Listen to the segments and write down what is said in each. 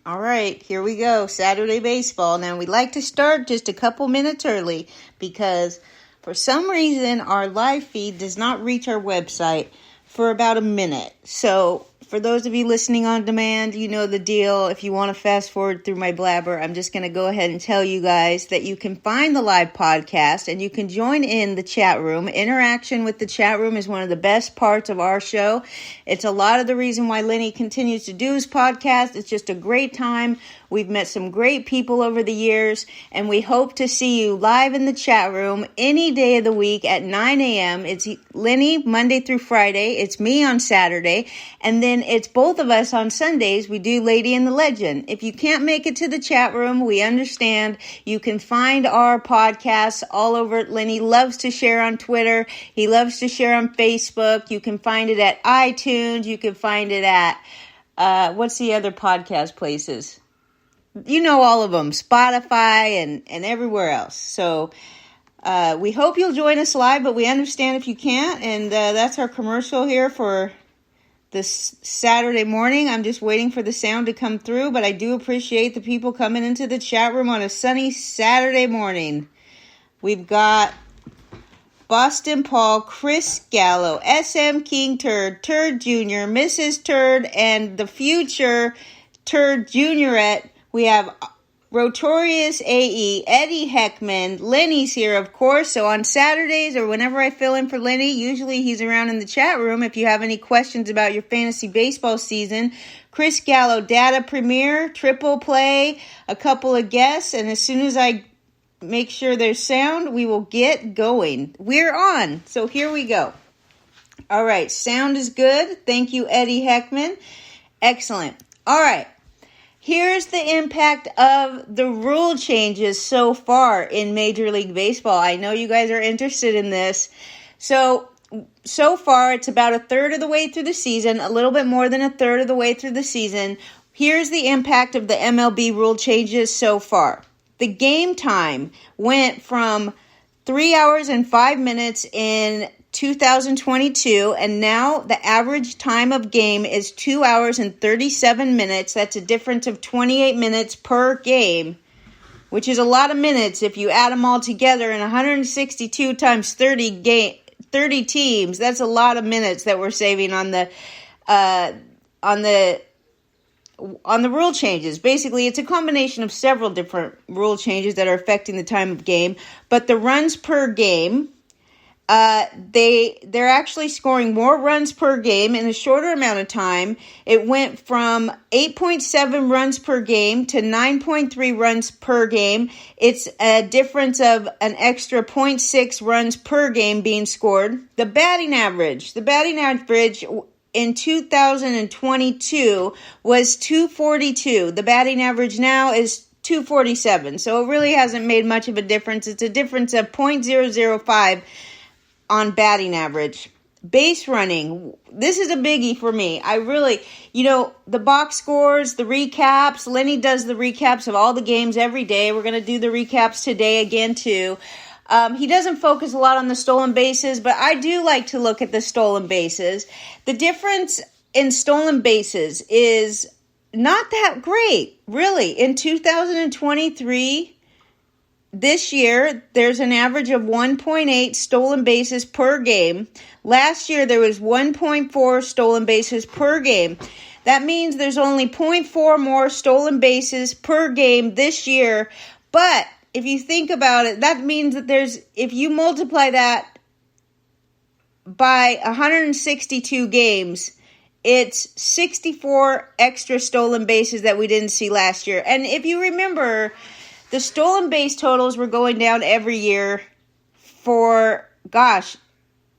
All right, here we go. Saturday baseball. Now, we like to start just a couple minutes early because for some reason our live feed does not reach our website for about a minute. So, for those of you listening on demand, you know the deal. If you want to fast forward through my blabber, I'm just going to go ahead and tell you guys that you can find the live podcast and you can join in the chat room. Interaction with the chat room is one of the best parts of our show. It's a lot of the reason why Lenny continues to do his podcast. It's just a great time. We've met some great people over the years, and we hope to see you live in the chat room any day of the week at 9 a.m. It's Lenny Monday through Friday. It's me on Saturday, and then it's both of us on Sundays. We do Lady and the Legend. If you can't make it to the chat room, we understand. You can find our podcasts all over. Lenny loves to share on Twitter. He loves to share on Facebook. You can find it at iTunes. You can find it at, what's the other podcast places? You know all of them, Spotify and everywhere else. So we hope you'll join us live, but we understand if you can't. And that's our commercial here for this Saturday morning. I'm just waiting for the sound to come through, but I do appreciate the people coming into the chat room on a sunny Saturday morning. We've got Boston Paul, Chris Gallo, SM King Turd, Turd Jr., Mrs. Turd, and the future Turd Juniorette. We have Rotorius AE, Eddie Heckman, Lenny's here, of course. So on Saturdays or whenever I fill in for Lenny, usually he's around in the chat room. If you have any questions about your fantasy baseball season, Chris Gallo, data premiere, triple play, a couple of guests. And as soon as I make sure there's sound, we will get going. We're on. So here we go. All right. Sound is good. Thank you, Eddie Heckman. Excellent. All right. Here's the impact of the rule changes so far in Major League Baseball. I know you guys are interested in this. So far, it's about a third of the way through the season, a little bit more than a third of the way through the season. Here's the impact of the MLB rule changes so far. The game time went from 3 hours and 5 minutes in 2022, and now the average time of game is 2 hours and 37 minutes. That's a difference of 28 minutes per game, which is a lot of minutes if you add them all together. And 162 times 30 teams, that's a lot of minutes that we're saving on the rule changes. Basically, it's a combination of several different rule changes that are affecting the time of game, but the runs per game, they're actually scoring more runs per game in a shorter amount of time. It went from 8.7 runs per game to 9.3 runs per game. It's a difference of an extra 0.6 runs per game being scored. The batting average in 2022 was 242. The batting average now is 247. So it really hasn't made much of a difference. It's a difference of 0.005 on batting average. Base running, this is a biggie for me. I really, the box scores, the recaps. Lenny does the recaps of all the games every day. We're going to do the recaps today again too. He doesn't focus a lot on the stolen bases, but I do like to look at the stolen bases. The difference in stolen bases is not that great, really. In 2023, this year, there's an average of 1.8 stolen bases per game. Last year, there was 1.4 stolen bases per game. That means there's only 0.4 more stolen bases per game this year. But if you think about it, that means that if you multiply that by 162 games, it's 64 extra stolen bases that we didn't see last year. And if you remember, the stolen base totals were going down every year for,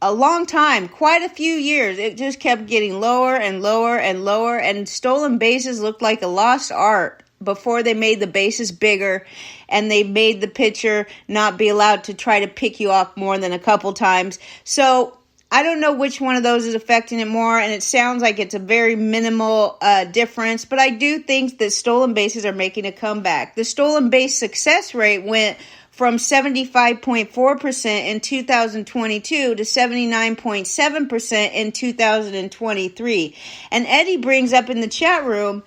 a long time, quite a few years. It just kept getting lower and lower and lower, and stolen bases looked like a lost art before they made the bases bigger and they made the pitcher not be allowed to try to pick you off more than a couple times. So I don't know which one of those is affecting it more, and it sounds like it's a very minimal difference, but I do think that stolen bases are making a comeback. The stolen base success rate went from 75.4% in 2022 to 79.7% in 2023. And Eddie brings up in the chat room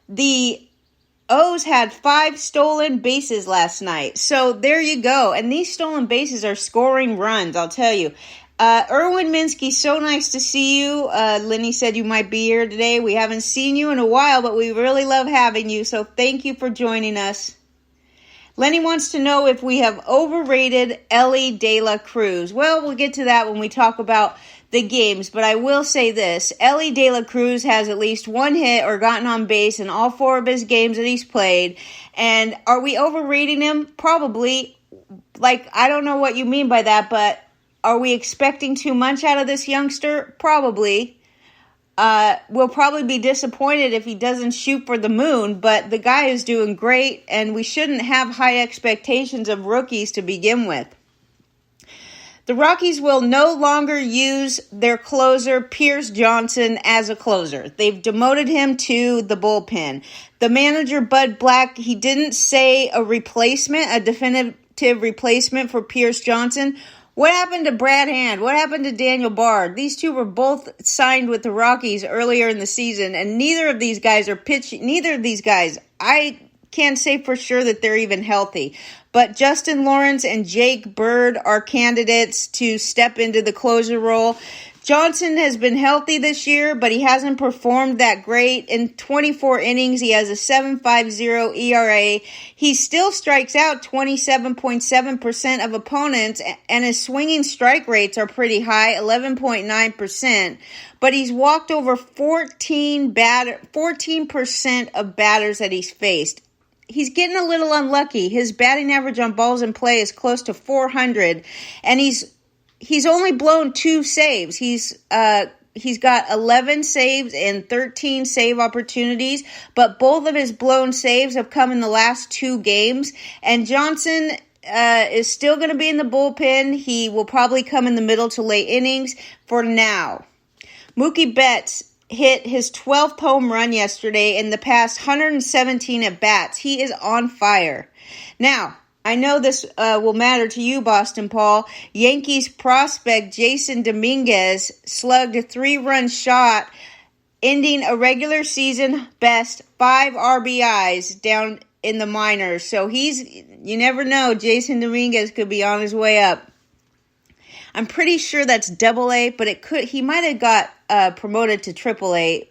the O's had 5 stolen bases last night. So there you go. And these stolen bases are scoring runs, I'll tell you. Erwin Minsky, so nice to see you. Lenny said you might be here today. We haven't seen you in a while, but we really love having you. So thank you for joining us. Lenny wants to know if we have overrated Elly De La Cruz. Well, we'll get to that when we talk about the games, but I will say this. Elly De La Cruz has at least 1 hit or gotten on base in all 4 of his games that he's played. And are we overrating him? Probably. I don't know what you mean by that, but are we expecting too much out of this youngster? Probably. We'll probably be disappointed if he doesn't shoot for the moon, but the guy is doing great, and we shouldn't have high expectations of rookies to begin with. The Rockies will no longer use their closer, Pierce Johnson, as a closer. They've demoted him to the bullpen. The manager, Bud Black, he didn't say a definitive replacement for Pierce Johnson. What happened to Brad Hand? What happened to Daniel Bard? These two were both signed with the Rockies earlier in the season, and neither of these guys are pitching. Neither of these guys, I can't say for sure that they're even healthy. But Justin Lawrence and Jake Bird are candidates to step into the closer role. Johnson has been healthy this year, but he hasn't performed that great. In 24 innings, he has a 7.50 ERA. He still strikes out 27.7% of opponents, and his swinging strike rates are pretty high, 11.9%. But he's walked over 14% of batters that he's faced. He's getting a little unlucky. His batting average on balls in play is close to 400, and he's only blown 2 saves. He's got 11 saves and 13 save opportunities, but both of his blown saves have come in the last 2 games. And Johnson is still going to be in the bullpen. He will probably come in the middle to late innings for now. Mookie Betts hit his 12th home run yesterday in the past 117 at-bats. He is on fire. Now, I know this will matter to you, Boston Paul. Yankees prospect Jason Dominguez slugged a 3-run shot, ending a regular season best 5 RBIs down in the minors. So you never know, Jason Dominguez could be on his way up. I'm pretty sure that's AA, but he might have got promoted to AAA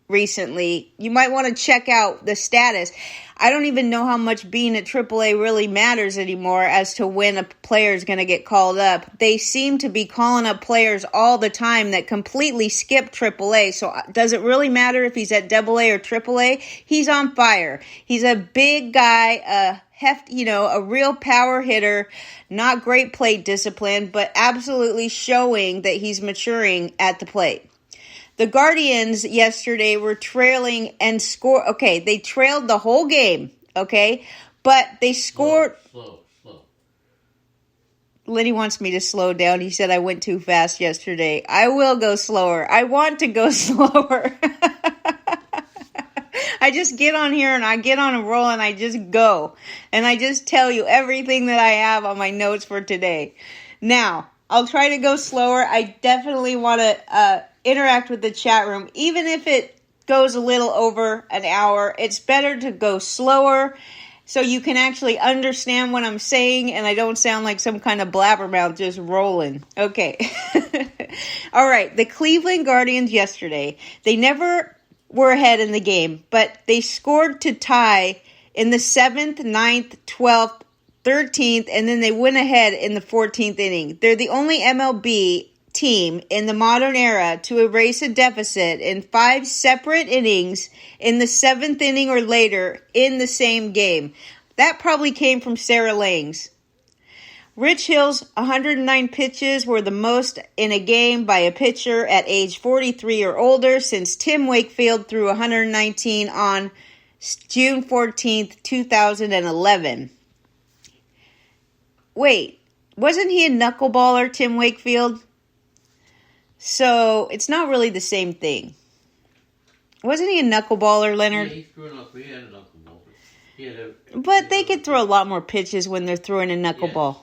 recently. You might want to check out the status. I don't even know how much being at AAA really matters anymore as to when a player is going to get called up. They seem to be calling up players all the time that completely skip AAA. So does it really matter if he's at AA or AAA? He's on fire. He's a big guy, a real power hitter, not great plate discipline, but absolutely showing that he's maturing at the plate. The Guardians yesterday were trailing and score. Okay, they trailed the whole game, okay? But they scored. Slow. Lenny wants me to slow down. He said I went too fast yesterday. I will go slower. I want to go slower. I just get on here and I get on a roll and I just go. And I just tell you everything that I have on my notes for today. Now, I'll try to go slower. I definitely want to interact with the chat room. Even if it goes a little over an hour, it's better to go slower so you can actually understand what I'm saying and I don't sound like some kind of blabbermouth just rolling. Okay. All right. The Cleveland Guardians yesterday, they never were ahead in the game, but they scored to tie in the 7th, 9th, 12th, 13th, and then they went ahead in the 14th inning. They're the only MLB team in the modern era to erase a deficit in 5 separate innings in the 7th inning or later in the same game. That probably came from Sarah Langs. Rich Hill's 109 pitches were the most in a game by a pitcher at age 43 or older since Tim Wakefield threw 119 on June 14th, 2011. Wait, wasn't he a knuckleballer, Tim Wakefield? So, it's not really the same thing. Wasn't he a knuckleballer, Leonard? Yeah, he threw a knuckleballer. But they could throw a lot more pitches when they're throwing a knuckleball.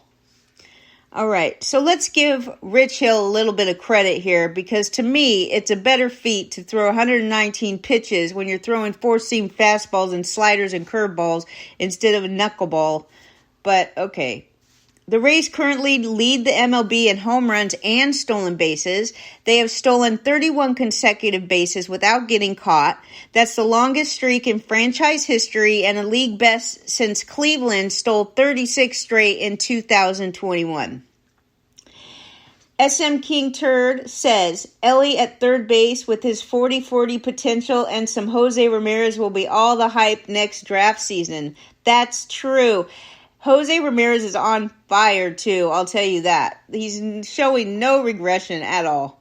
All right, so let's give Rich Hill a little bit of credit here because to me, it's a better feat to throw 119 pitches when you're throwing four-seam fastballs and sliders and curveballs instead of a knuckleball. But, okay. The Rays currently lead the MLB in home runs and stolen bases. They have stolen 31 consecutive bases without getting caught. That's the longest streak in franchise history and a league best since Cleveland stole 36 straight in 2021. SM King Turd says, Ellie at third base with his 40-40 potential and some Jose Ramirez will be all the hype next draft season. That's true. Jose Ramirez is on fire, too. I'll tell you that. He's showing no regression at all.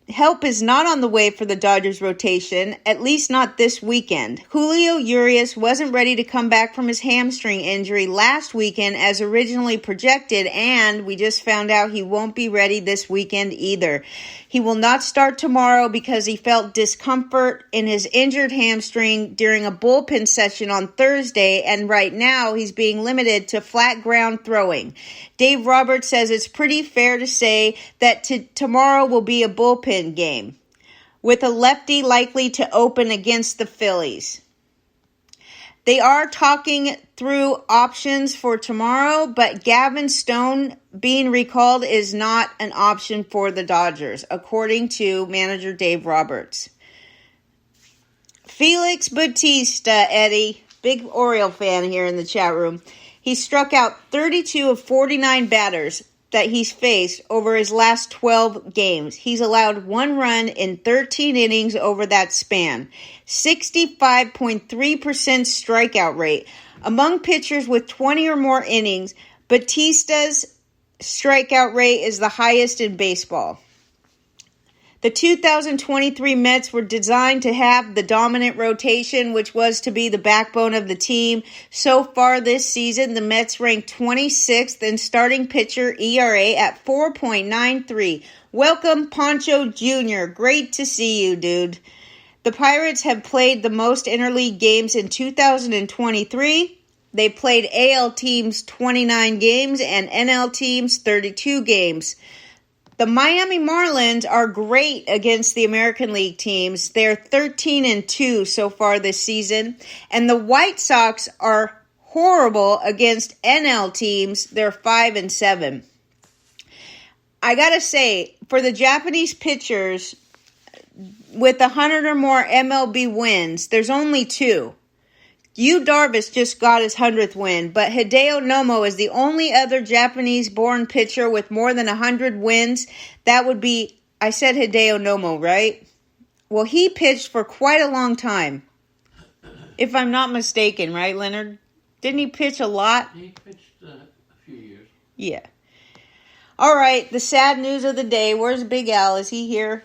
Help is not on the way for the Dodgers rotation, at least not this weekend. Julio Urias wasn't ready to come back from his hamstring injury last weekend as originally projected, and we just found out he won't be ready this weekend either. He will not start tomorrow because he felt discomfort in his injured hamstring during a bullpen session on Thursday, and right now he's being limited to flat ground throwing. Dave Roberts says it's pretty fair to say that tomorrow will be a bullpen game, with a lefty likely to open against the Phillies. They are talking through options for tomorrow, but Gavin Stone being recalled is not an option for the Dodgers, according to manager Dave Roberts. Felix Bautista, Eddie, big Oriole fan here in the chat room. He struck out 32 of 49 batters that he's faced over his last 12 games. He's allowed one run in 13 innings over that span. 65.3% strikeout rate. Among pitchers with 20 or more innings, Bautista's strikeout rate is the highest in baseball. The 2023 Mets were designed to have the dominant rotation, which was to be the backbone of the team. So far this season, the Mets ranked 26th in starting pitcher ERA at 4.93. Welcome, Poncho Jr. Great to see you, dude. The Pirates have played the most interleague games in 2023. They played AL teams 29 games and NL teams 32 games. The Miami Marlins are great against the American League teams. They're 13-2 so far this season. And the White Sox are horrible against NL teams. They're 5-7. I gotta say, for the Japanese pitchers with 100 or more MLB wins, there's only two. Yu Darvish just got his 100th win, but Hideo Nomo is the only other Japanese-born pitcher with more than 100 wins. That would be, I said Hideo Nomo, right? Well, he pitched for quite a long time, if I'm not mistaken, right, Leonard? Didn't he pitch a lot? He pitched a few years. Yeah. All right, the sad news of the day. Where's Big Al? Is he here?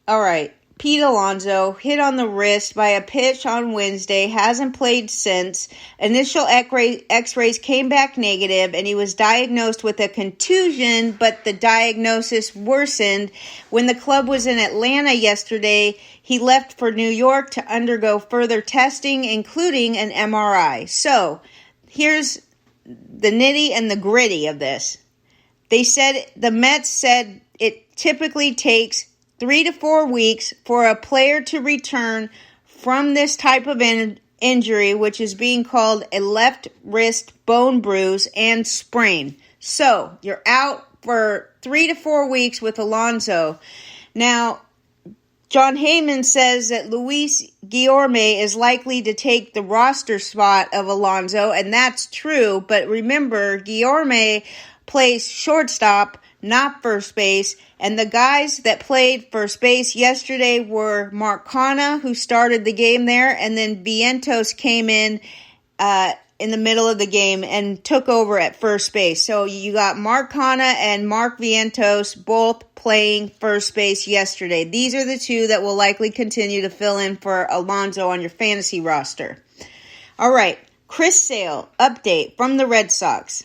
All right. Pete Alonso, hit on the wrist by a pitch on Wednesday, hasn't played since. Initial x-rays came back negative, and he was diagnosed with a contusion, but the diagnosis worsened. When the club was in Atlanta yesterday, he left for New York to undergo further testing, including an MRI. So, here's the nitty and the gritty of this. The Mets said it typically takes 3 to 4 weeks for a player to return from this type of injury, which is being called a left wrist bone bruise and sprain. So, you're out for 3 to 4 weeks with Alonso. Now, John Heyman says that Luis Guillorme is likely to take the roster spot of Alonso, and that's true, but remember, Guillorme plays shortstop, not first base, and the guys that played first base yesterday were Mark Canha, who started the game there, and then Vientos came in the middle of the game and took over at first base. So you got Mark Canha and Mark Vientos both playing first base yesterday. These are the two that will likely continue to fill in for Alonso on your fantasy roster. All right, Chris Sale, update from the Red Sox.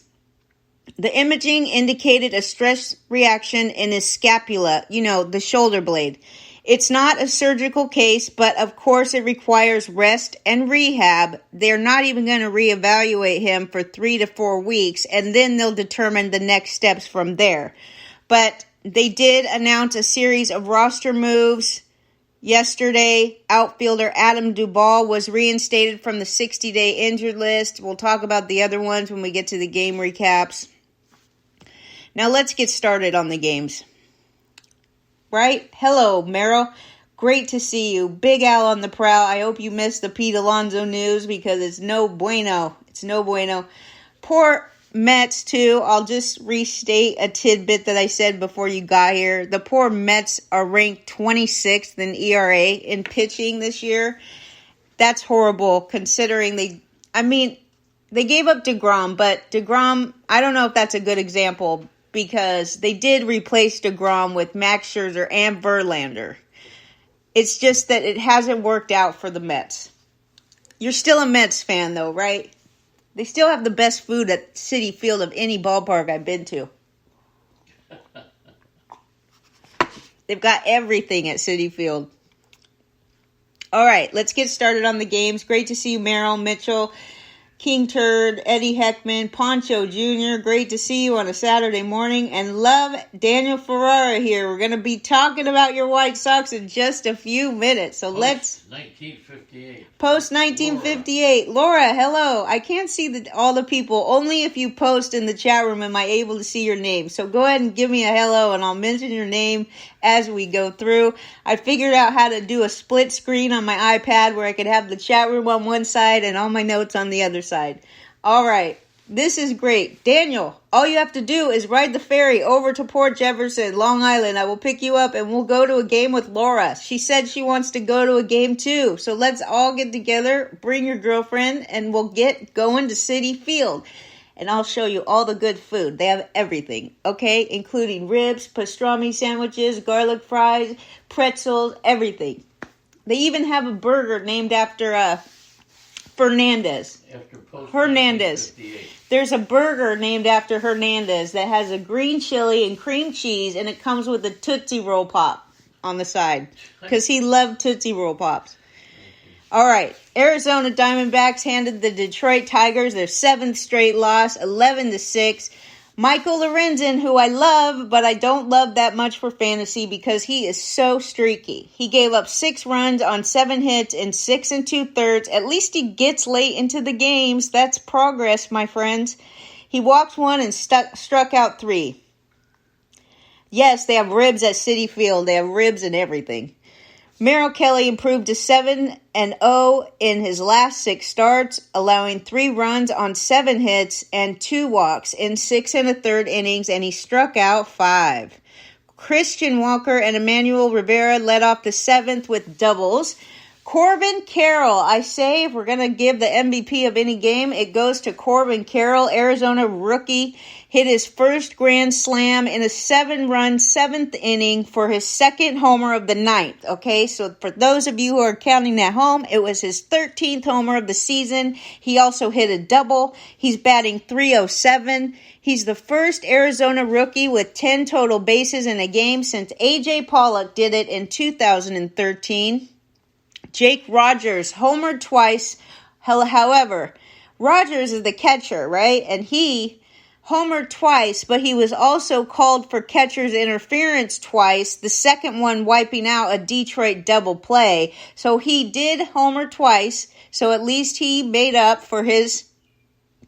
The imaging indicated a stress reaction in his scapula, the shoulder blade. It's not a surgical case, but of course it requires rest and rehab. They're not even going to reevaluate him for 3 to 4 weeks, and then they'll determine the next steps from there. But they did announce a series of roster moves. Yesterday, outfielder Adam Duvall was reinstated from the 60-day injured list. We'll talk about the other ones when we get to the game recaps. Now let's get started on the games. Right? Hello, Merrill. Great to see you. Big Al on the prowl. I hope you missed the Pete Alonso news because it's no bueno. It's no bueno. Poor Mets, too. I'll just restate a tidbit that I said before you got here. The poor Mets are ranked 26th in ERA in pitching this year. That's horrible considering they gave up DeGrom, but DeGrom, I don't know if that's a good example because they did replace DeGrom with Max Scherzer and Verlander. It's just that it hasn't worked out for the Mets. You're still a Mets fan, though, right? They still have the best food at Citi Field of any ballpark I've been to. They've got everything at Citi Field. All right, let's get started on the games. Great to see you, Merrill, Mitchell, King Turd, Eddie Heckman, Poncho Jr. Great to see you on a Saturday morning. And love Daniel Ferrara here. We're going to be talking about your White Sox in just a few minutes. So let's... 1958. Post 1958. Laura, hello. I can't see all the people. Only if you post in the chat room am I able to see your name. So go ahead and give me a hello and I'll mention your name as we go through. I figured out how to do a split screen on my iPad where I could have the chat room on one side and all my notes on the other side. All right. This is great. Daniel, all you have to do is ride the ferry over to Port Jefferson, Long Island. I will pick you up and we'll go to a game with Laura. She said she wants to go to a game too. So let's all get together, bring your girlfriend, and we'll get going to Citi Field. And I'll show you all the good food. They have everything, okay? Including ribs, pastrami sandwiches, garlic fries, pretzels, everything. They even have a burger named after Fernandez. Hernandez. There's a burger named after Hernandez that has a green chili and cream cheese, and it comes with a Tootsie Roll Pop on the side because he loved Tootsie Roll Pops. All right, Arizona Diamondbacks handed the Detroit Tigers their 7th straight loss, 11-6. Michael Lorenzen, who I love, but I don't love that much for fantasy because he is so streaky. He gave up 6 runs on 7 hits in 6 2/3. At least he gets late into the games. That's progress, my friends. He walked 1 and struck out 3. Yes, they have ribs at Citi Field. They have ribs and everything. Merrill Kelly improved to 7-0 in his last 6 starts, allowing 3 runs on 7 hits and 2 walks in 6 1/3 innings, and he struck out 5. Christian Walker and Emmanuel Rivera led off the 7th with doubles. Corbin Carroll, I say if we're going to give the MVP of any game, it goes to Corbin Carroll, Arizona rookie. Hit his first grand slam in a 7-run 7th inning for his 2nd homer of the 9th. Okay, so for those of you who are counting at home, it was his 13th homer of the season. He also hit a double. He's batting .307. He's the first Arizona rookie with 10 total bases in a game since A.J. Pollock did it in 2013. Jake Rogers homered twice. However, Rogers is the catcher, right? And he homered twice, but he was also called for catcher's interference twice, the second one wiping out a Detroit double play. So he did homer twice, so at least he made up for his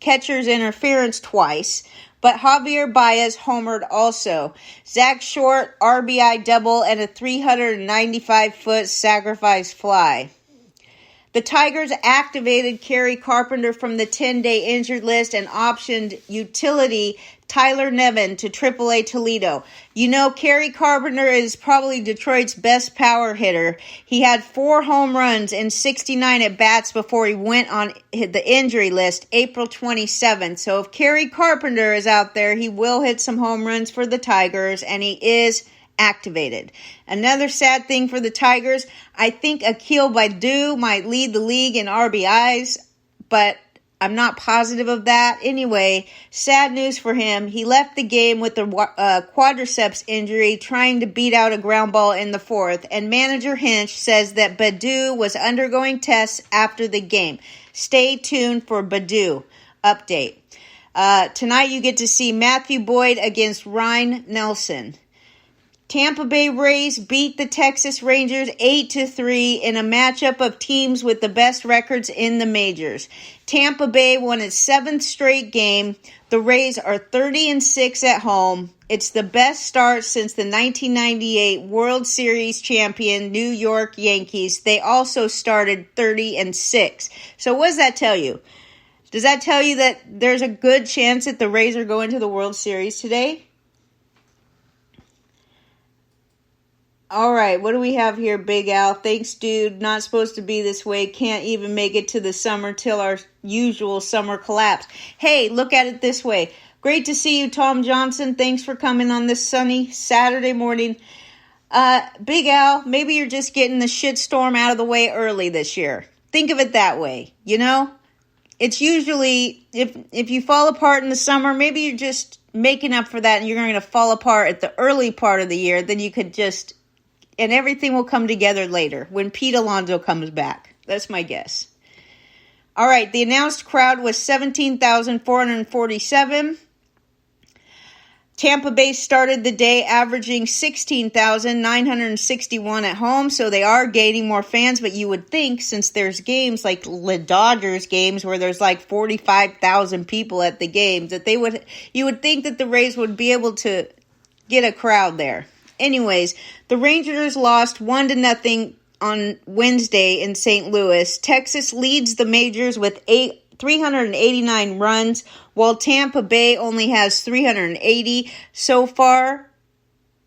catcher's interference twice. But Javier Baez homered also. Zach Short, RBI double, and a 395-foot sacrifice fly. The Tigers activated Kerry Carpenter from the 10-day injured list and optioned utility Tyler Nevin to AAA Toledo. You know, Kerry Carpenter is probably Detroit's best power hitter. He had 4 home runs in 69 at-bats before he went on the injury list April 27th. So if Kerry Carpenter is out there, he will hit some home runs for the Tigers, and he is activated. Another sad thing for the Tigers, I think Akil Baddoo might lead the league in RBIs, but I'm not positive of that. Anyway, sad news for him. He left the game with a quadriceps injury trying to beat out a ground ball in the fourth. And manager Hinch says that Badu was undergoing tests after the game. Stay tuned for Badu update. Tonight you get to see Matthew Boyd against Ryan Nelson. Tampa Bay Rays beat the Texas Rangers 8-3 in a matchup of teams with the best records in the majors. Tampa Bay won its 7th straight game. The Rays are 30-6 at home. It's the best start since the 1998 World Series champion New York Yankees. They also started 30-6. So what does that tell you? Does that tell you that there's a good chance that the Rays are going to the World Series today? All right, what do we have here, Big Al? Thanks, dude. Not supposed to be this way. Can't even make it to the summer till our usual summer collapse. Hey, look at it this way. Great to see you, Tom Johnson. Thanks for coming on this sunny Saturday morning. Big Al, maybe you're just getting the shitstorm out of the way early this year. Think of it that way, you know? It's usually, if you fall apart in the summer, maybe you're just making up for that and you're going to fall apart at the early part of the year. Then you could just... and everything will come together later when Pete Alonso comes back. That's my guess. All right, the announced crowd was 17,447. Tampa Bay started the day averaging 16,961 at home, so they are gaining more fans, but you would think since there's games like the Dodgers games where there's like 45,000 people at the games, that you would think that the Rays would be able to get a crowd there. Anyways, the Rangers lost 1-0 on Wednesday in St. Louis. Texas leads the majors with 389 runs, while Tampa Bay only has 380. So far,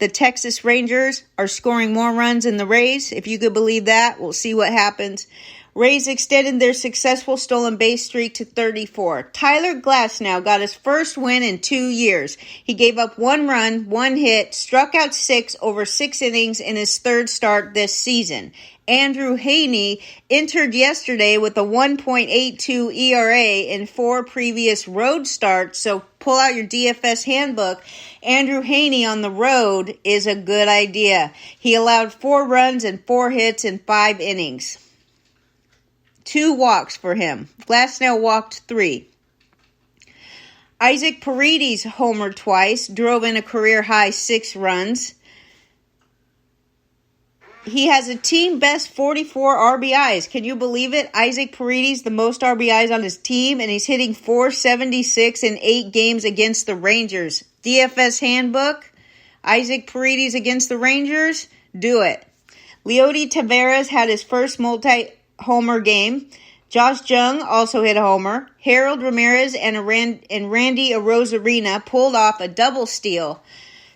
the Texas Rangers are scoring more runs than the Rays. If you could believe that, we'll see what happens. Rays extended their successful stolen base streak to 34. Tyler Glasnow got his first win in 2 years. He gave up 1 run, 1 hit, struck out 6 over 6 innings in his third start this season. Andrew Heaney entered yesterday with a 1.82 ERA in 4 previous road starts, so pull out your DFS handbook. Andrew Heaney on the road is a good idea. He allowed 4 runs and 4 hits in 5 innings. 2 walks for him. Glasnow walked 3. Isaac Paredes homered twice, drove in a career-high 6 runs. He has a team-best 44 RBIs. Can you believe it? Isaac Paredes, the most RBIs on his team, and he's hitting .476 in 8 games against the Rangers. DFS handbook, Isaac Paredes against the Rangers, do it. Leody Taveras had his first multi-homer game. Josh Jung also hit a homer. Harold Ramirez and Randy Arozarena pulled off a double steal.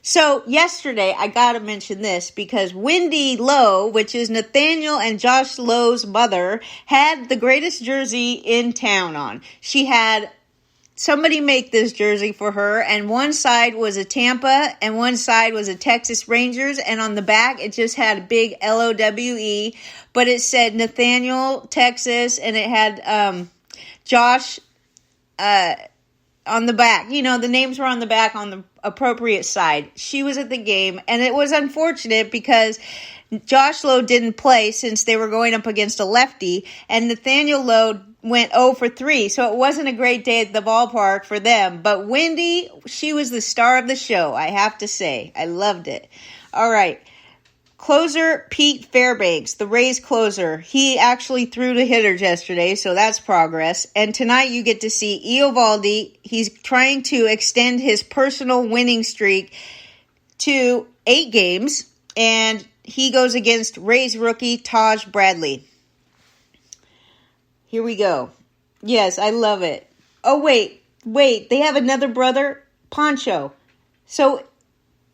So yesterday, I gotta mention this because Wendy Lowe, which is Nathaniel and Josh Lowe's mother, had the greatest jersey in town on. She had somebody make this jersey for her, and one side was a Tampa and one side was a Texas Rangers, and on the back it just had a big LOWE, but it said Nathaniel, Texas, and it had Josh on the back. You know, the names were on the back on the appropriate side. She was at the game, and it was unfortunate because Josh Lowe didn't play since they were going up against a lefty, and Nathaniel Lowe went 0 for 3, so it wasn't a great day at the ballpark for them. But Wendy, she was the star of the show, I have to say. I loved it. All right. Closer Pete Fairbanks, the Rays closer. He actually threw to hitters yesterday, so that's progress. And tonight you get to see Eovaldi. He's trying to extend his personal winning streak to 8 games, and he goes against Rays rookie Taj Bradley. Here we go. Yes, I love it. Oh, wait. They have another brother, Pancho. So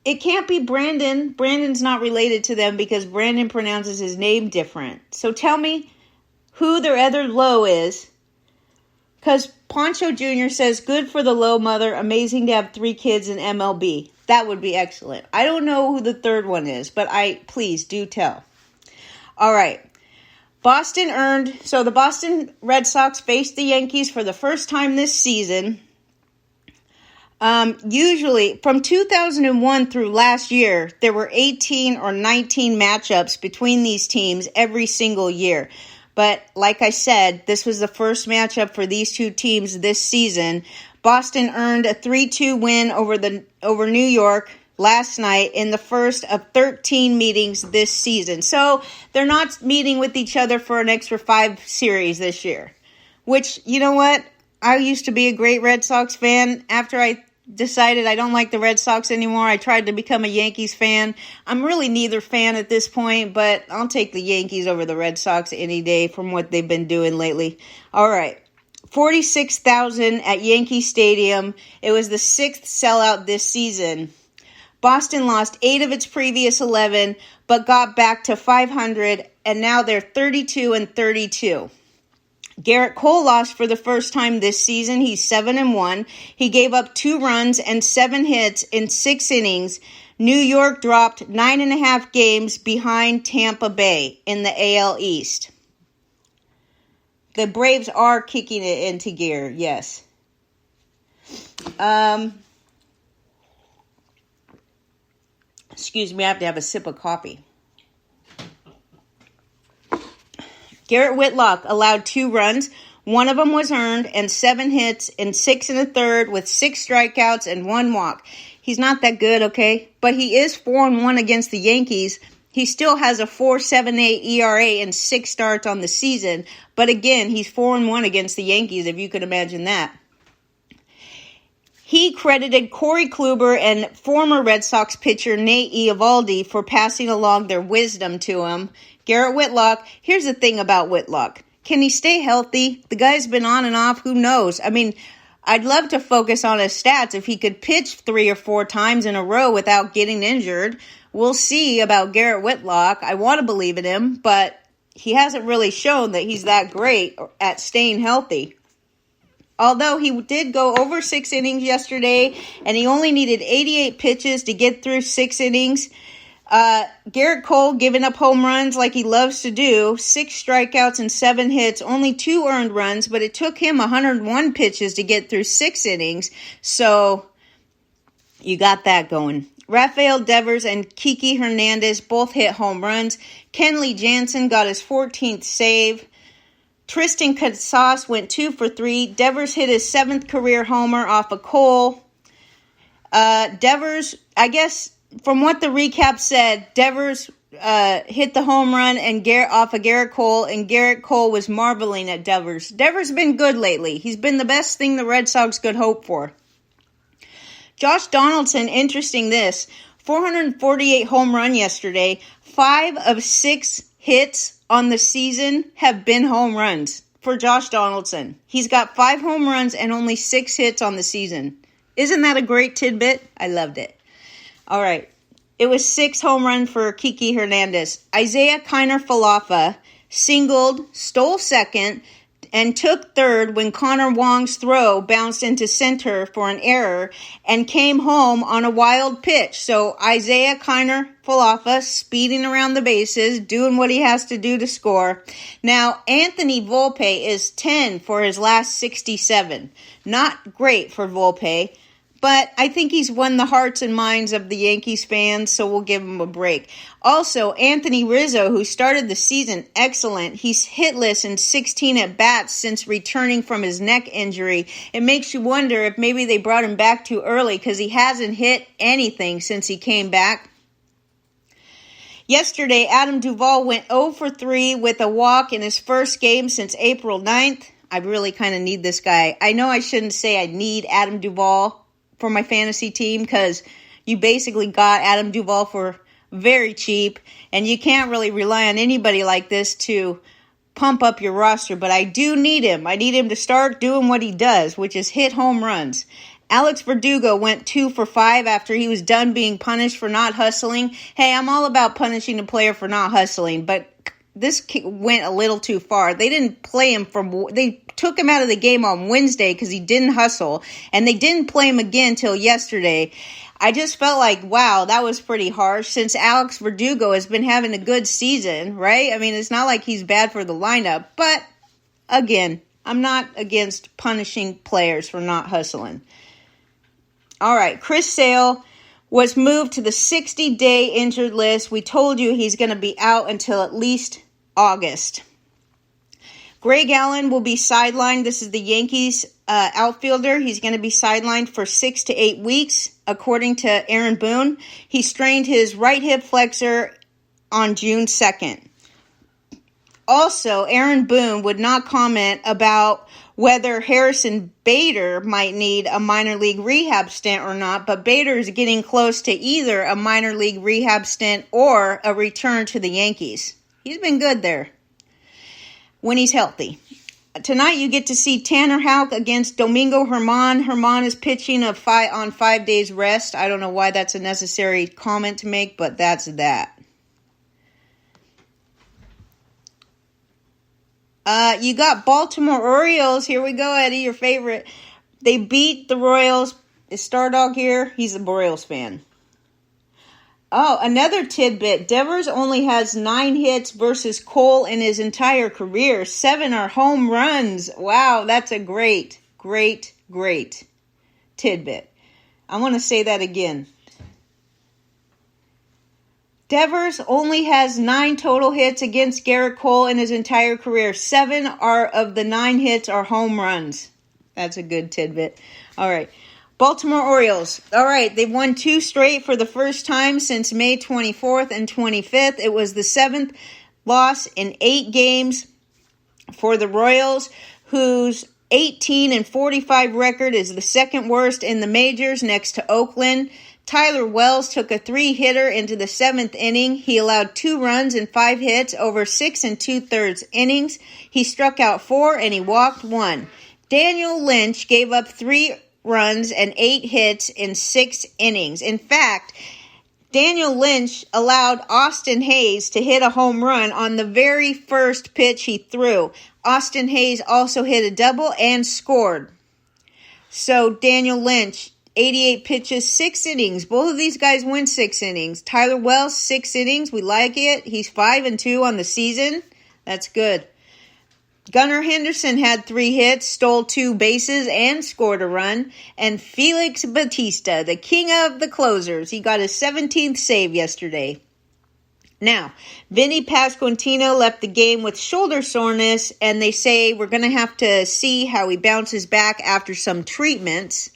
it can't be Brandon. Brandon's not related to them because Brandon pronounces his name different. So tell me who their other Lowe is. Because Pancho Jr. says, good for the Lowe mother. Amazing to have 3 kids in MLB. That would be excellent. I don't know who the third one is, but please do tell. All right. The Boston Red Sox faced the Yankees for the first time this season. Usually, from 2001 through last year, there were 18 or 19 matchups between these teams every single year. But like I said, this was the first matchup for these two teams this season. Boston earned a 3-2 win over New York last night in the first of 13 meetings this season. So they're not meeting with each other for an extra 5 series this year. Which, you know what? I used to be a great Red Sox fan. After I decided I don't like the Red Sox anymore, I tried to become a Yankees fan. I'm really neither fan at this point, but I'll take the Yankees over the Red Sox any day from what they've been doing lately. All right. 46,000 at Yankee Stadium. It was the 6th sellout this season. Boston lost 8 of its previous 11, but got back to 500, and now they're 32-32. Garrett Cole lost for the first time this season. He's 7-1. He gave up 2 runs and 7 hits in 6 innings. New York dropped 9.5 games behind Tampa Bay in the AL East. The Braves are kicking it into gear, yes. Excuse me, I have to have a sip of coffee. Garrett Whitlock allowed 2 runs. 1 of them was earned and 7 hits in 6 1/3 with 6 strikeouts and 1 walk. He's not that good, okay? But he is 4-1 against the Yankees. He still has a 4.78 ERA and 6 starts on the season. But again, he's 4-1 against the Yankees, if you could imagine that. He credited Corey Kluber and former Red Sox pitcher Nate Eovaldi for passing along their wisdom to him. Garrett Whitlock, here's the thing about Whitlock. Can he stay healthy? The guy's been on and off. Who knows? I mean, I'd love to focus on his stats. If he could pitch 3 or 4 times in a row without getting injured, we'll see about Garrett Whitlock. I want to believe in him, but he hasn't really shown that he's that great at staying healthy. Although he did go over 6 innings yesterday, and he only needed 88 pitches to get through 6 innings. Garrett Cole giving up home runs like he loves to do, 6 strikeouts and 7 hits, only 2 earned runs, but it took him 101 pitches to get through 6 innings. So you got that going. Rafael Devers and Kiki Hernandez both hit home runs. Kenley Jansen got his 14th save. Tristan Casas went 2 for 3. Devers hit his 7th career homer off of Cole. Devers, I guess, from what the recap said, Devers hit the home run and off of Garrett Cole, and Garrett Cole was marveling at Devers. Devers been good lately. He's been the best thing the Red Sox could hope for. Josh Donaldson, interesting this, 448 home run yesterday. 5 of 6 hits on the season have been home runs for Josh Donaldson. He's got 5 home runs and only 6 hits on the season. Isn't that a great tidbit? I loved it. All right. It was 6 home run for Kiki Hernandez. Isaiah Kiner-Falefa singled, stole second, and took third when Connor Wong's throw bounced into center for an error and came home on a wild pitch. So Isaiah Kiner-Falefa speeding around the bases, doing what he has to do to score. Now, Anthony Volpe is 10 for his last 67. Not great for Volpe, but I think he's won the hearts and minds of the Yankees fans, so we'll give him a break. Also, Anthony Rizzo, who started the season excellent, he's hitless in 16 at-bats since returning from his neck injury. It makes you wonder if maybe they brought him back too early because he hasn't hit anything since he came back. Yesterday, Adam Duvall went 0 for 3 with a walk in his first game since April 9th. I really kind of need this guy. I know I shouldn't say I need Adam Duvall for my fantasy team because you basically got Adam Duvall for very cheap, and you can't really rely on anybody like this to pump up your roster, but I do need him. I need him to start doing what he does, which is hit home runs. Alex Verdugo went 2 for 5 after he was done being punished for not hustling. Hey, I'm all about punishing a player for not hustling, but this went a little too far. They didn't play him they took him out of the game on Wednesday because he didn't hustle, and they didn't play him again till yesterday. I just felt like, wow, that was pretty harsh since Alex Verdugo has been having a good season, right? I mean, it's not like he's bad for the lineup, but again, I'm not against punishing players for not hustling. All right, Chris Sale was moved to the 60-day injured list. We told you he's going to be out until at least August. Greg Allen will be sidelined. This is the Yankees outfielder. He's going to be sidelined for 6 to 8 weeks, according to Aaron Boone. He strained his right hip flexor on June 2nd. Also, Aaron Boone would not comment about whether Harrison Bader might need a minor league rehab stint or not, but Bader is getting close to either a minor league rehab stint or a return to the Yankees. He's been good there when he's healthy. Tonight you get to see Tanner Houck against Domingo Germán. Germán is pitching on 5 days rest. I don't know why that's a necessary comment to make, but that's that. You got Baltimore Orioles. Here we go, Eddie, your favorite. They beat the Royals. Is Stardog here? He's a Royals fan. Oh, another tidbit. Devers only has 9 hits versus Cole in his entire career. 7 are home runs. Wow, that's a great tidbit. I want to say that again. Devers only has 9 total hits against Garrett Cole in his entire career. 7 of the 9 hits are home runs. That's a good tidbit. All right. Baltimore Orioles. All right, they've won 2 straight for the first time since May 24th and 25th. It was the 7th loss in 8 games for the Royals, whose 18-45 record is the second worst in the majors next to Oakland. Tyler Wells took a 3-hitter into the 7th inning. He allowed 2 runs and 5 hits over 6 2/3 innings. He struck out 4 and he walked 1. Daniel Lynch gave up 3 runs and 8 hits in 6 innings. In fact, Daniel Lynch allowed Austin Hayes to hit a home run on the very first pitch he threw. Austin Hayes also hit a double and scored. So Daniel Lynch, 88 pitches, 6 innings. Both of these guys win 6 innings. Tyler Wells, 6 innings. We like it. He's 5-2 on the season. That's good. Gunnar Henderson had 3 hits, stole 2 bases, and scored a run. And Felix Bautista, the king of the closers, he got his 17th save yesterday. Now, Vinny Pasquantino left the game with shoulder soreness, and they say we're going to have to see how he bounces back after some treatments.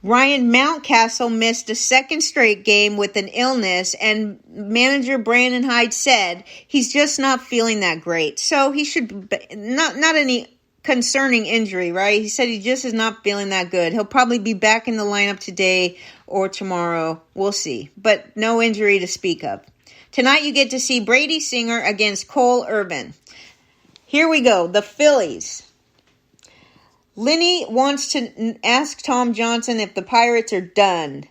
Ryan Mountcastle missed a second straight game with an illness, and manager Brandon Hyde said he's just not feeling that great. So he should not any concerning injury, right? He said he just is not feeling that good. He'll probably be back in the lineup today or tomorrow. We'll see. But no injury to speak of. Tonight you get to see Brady Singer against Cole Irvin. Here we go. The Phillies. Lenny wants to ask Tom Johnson if the Pirates are done.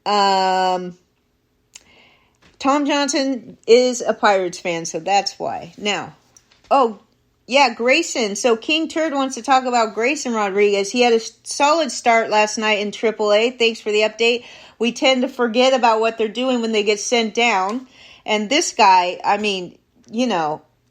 Tom Johnson is a Pirates fan, so that's why. Now, Grayson. So King Turd wants to talk about Grayson Rodriguez. He had a solid start last night in AAA. Thanks for the update. We tend to forget about what they're doing when they get sent down. And this guy,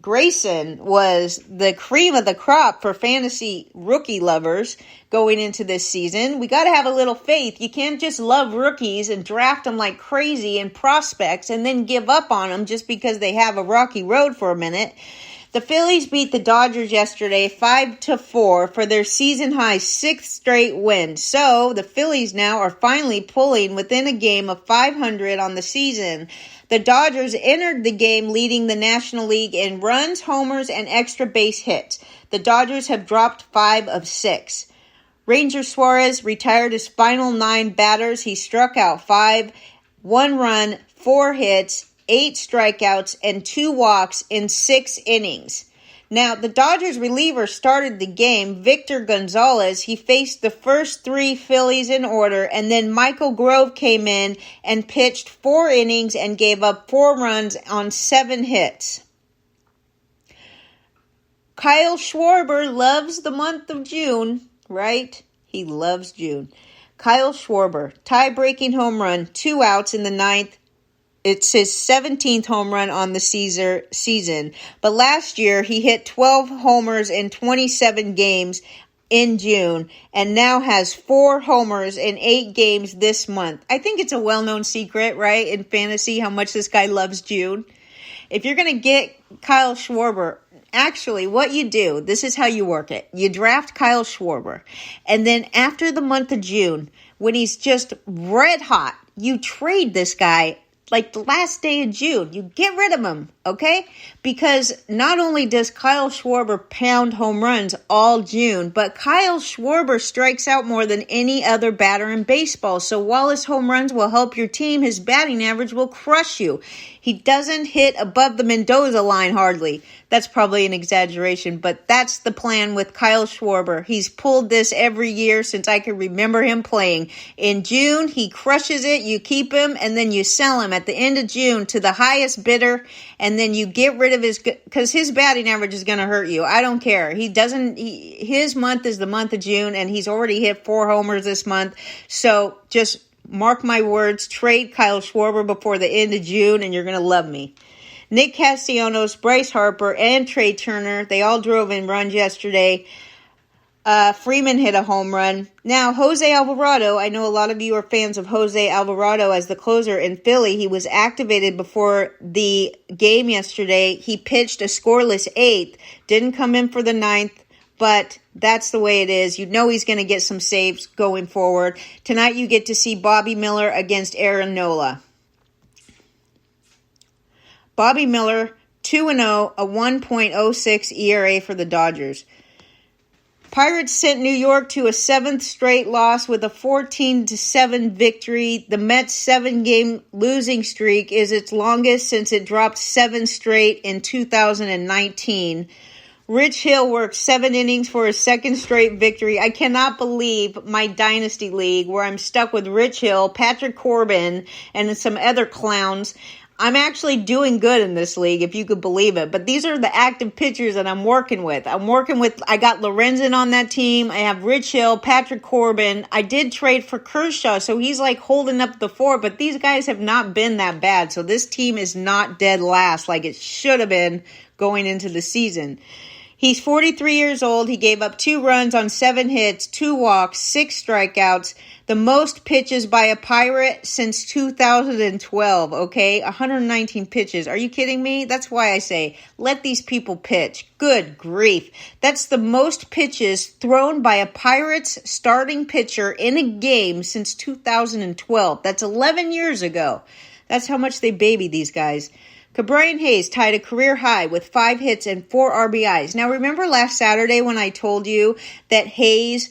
Grayson was the cream of the crop for fantasy rookie lovers going into this season. We got to have a little faith. You can't just love rookies and draft them like crazy in prospects and then give up on them just because they have a rocky road for a minute. The Phillies beat the Dodgers yesterday 5-4 for their season-high 6th straight win. So the Phillies now are finally pulling within a game of 500 on the season. The Dodgers entered the game leading the National League in runs, homers, and extra base hits. The Dodgers have dropped 5 of 6. Ranger Suarez retired his final 9 batters. He struck out 5, 1 run, 4 hits, 8 strikeouts, and 2 walks in 6 innings. Now, the Dodgers reliever started the game, Victor Gonzalez. He faced the first 3 Phillies in order, and then Michael Grove came in and pitched 4 innings and gave up 4 runs on 7 hits. Kyle Schwarber loves the month of June, right? He loves June. Kyle Schwarber, tie-breaking home run, 2 outs in the ninth. It's his 17th home run on the season. But last year, he hit 12 homers in 27 games in June and now has 4 homers in 8 games this month. I think it's a well-known secret, right, in fantasy, how much this guy loves June. If you're going to get Kyle Schwarber, actually, what you do, this is how you work it. You draft Kyle Schwarber, and then after the month of June, when he's just red hot, you trade this guy like the last day of June. You get rid of him, okay? Because not only does Kyle Schwarber pound home runs all June, but Kyle Schwarber strikes out more than any other batter in baseball. So while his home runs will help your team, his batting average will crush you. He doesn't hit above the Mendoza line hardly. That's probably an exaggeration, but that's the plan with Kyle Schwarber. He's pulled this every year since I can remember him playing. In June, he crushes it. You keep him, and then you sell him at the end of June to the highest bidder, and then you get rid of because his batting average is going to hurt you. I don't care. His month is the month of June, and he's already hit 4 homers this month. So just mark my words, trade Kyle Schwarber before the end of June, and you're going to love me. Nick Castellanos, Bryce Harper, and Trey Turner, they all drove in runs yesterday. Freeman hit a home run. Now, Jose Alvarado, I know a lot of you are fans of Jose Alvarado as the closer in Philly. He was activated before the game yesterday. He pitched a scoreless 8th, didn't come in for the 9th, but that's the way it is. You know he's going to get some saves going forward. Tonight you get to see Bobby Miller against Aaron Nola. Bobby Miller, 2-0, a 1.06 ERA for the Dodgers. Pirates sent New York to a 7th straight loss with a 14-7 victory. The Mets' 7-game losing streak is its longest since it dropped 7 straight in 2019. Rich Hill worked 7 innings for his 2nd straight victory. I cannot believe my Dynasty League, where I'm stuck with Rich Hill, Patrick Corbin, and some other clowns. I'm actually doing good in this league, if you could believe it. But these are the active pitchers that I'm working with. I got Lorenzen on that team. I have Rich Hill, Patrick Corbin. I did trade for Kershaw, so he's like holding up the fort. But these guys have not been that bad. So this team is not dead last like it should have been going into the season. He's 43 years old. He gave up 2 runs on 7 hits, 2 walks, 6 strikeouts. The most pitches by a Pirate since 2012, okay? 119 pitches. Are you kidding me? That's why I say, let these people pitch. Good grief. That's the most pitches thrown by a Pirates starting pitcher in a game since 2012. That's 11 years ago. That's how much they baby these guys. Ke'Bryan Hayes tied a career high with 5 hits and 4 RBIs. Now, remember last Saturday when I told you that Hayes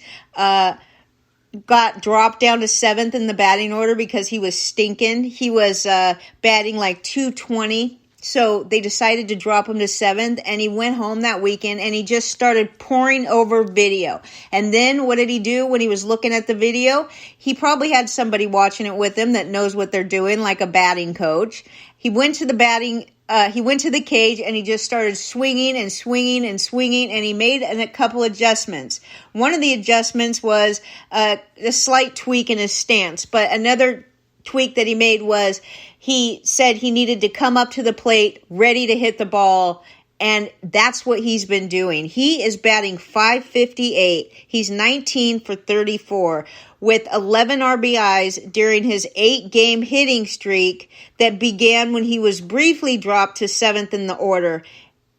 got dropped down to 7th in the batting order because he was stinking? He was batting like 220. So they decided to drop him to 7th, and he went home that weekend, and he just started poring over video. And then what did he do when he was looking at the video? He probably had somebody watching it with him that knows what they're doing, like a batting coach. He went to the cage, and he just started swinging and swinging and swinging, and he made a couple adjustments. One of the adjustments was a slight tweak in his stance, but another tweak that he made was he said he needed to come up to the plate ready to hit the ball, and that's what he's been doing. He is batting .558. He's 19 for 34 with 11 RBIs during his 8-game hitting streak that began when he was briefly dropped to 7th in the order.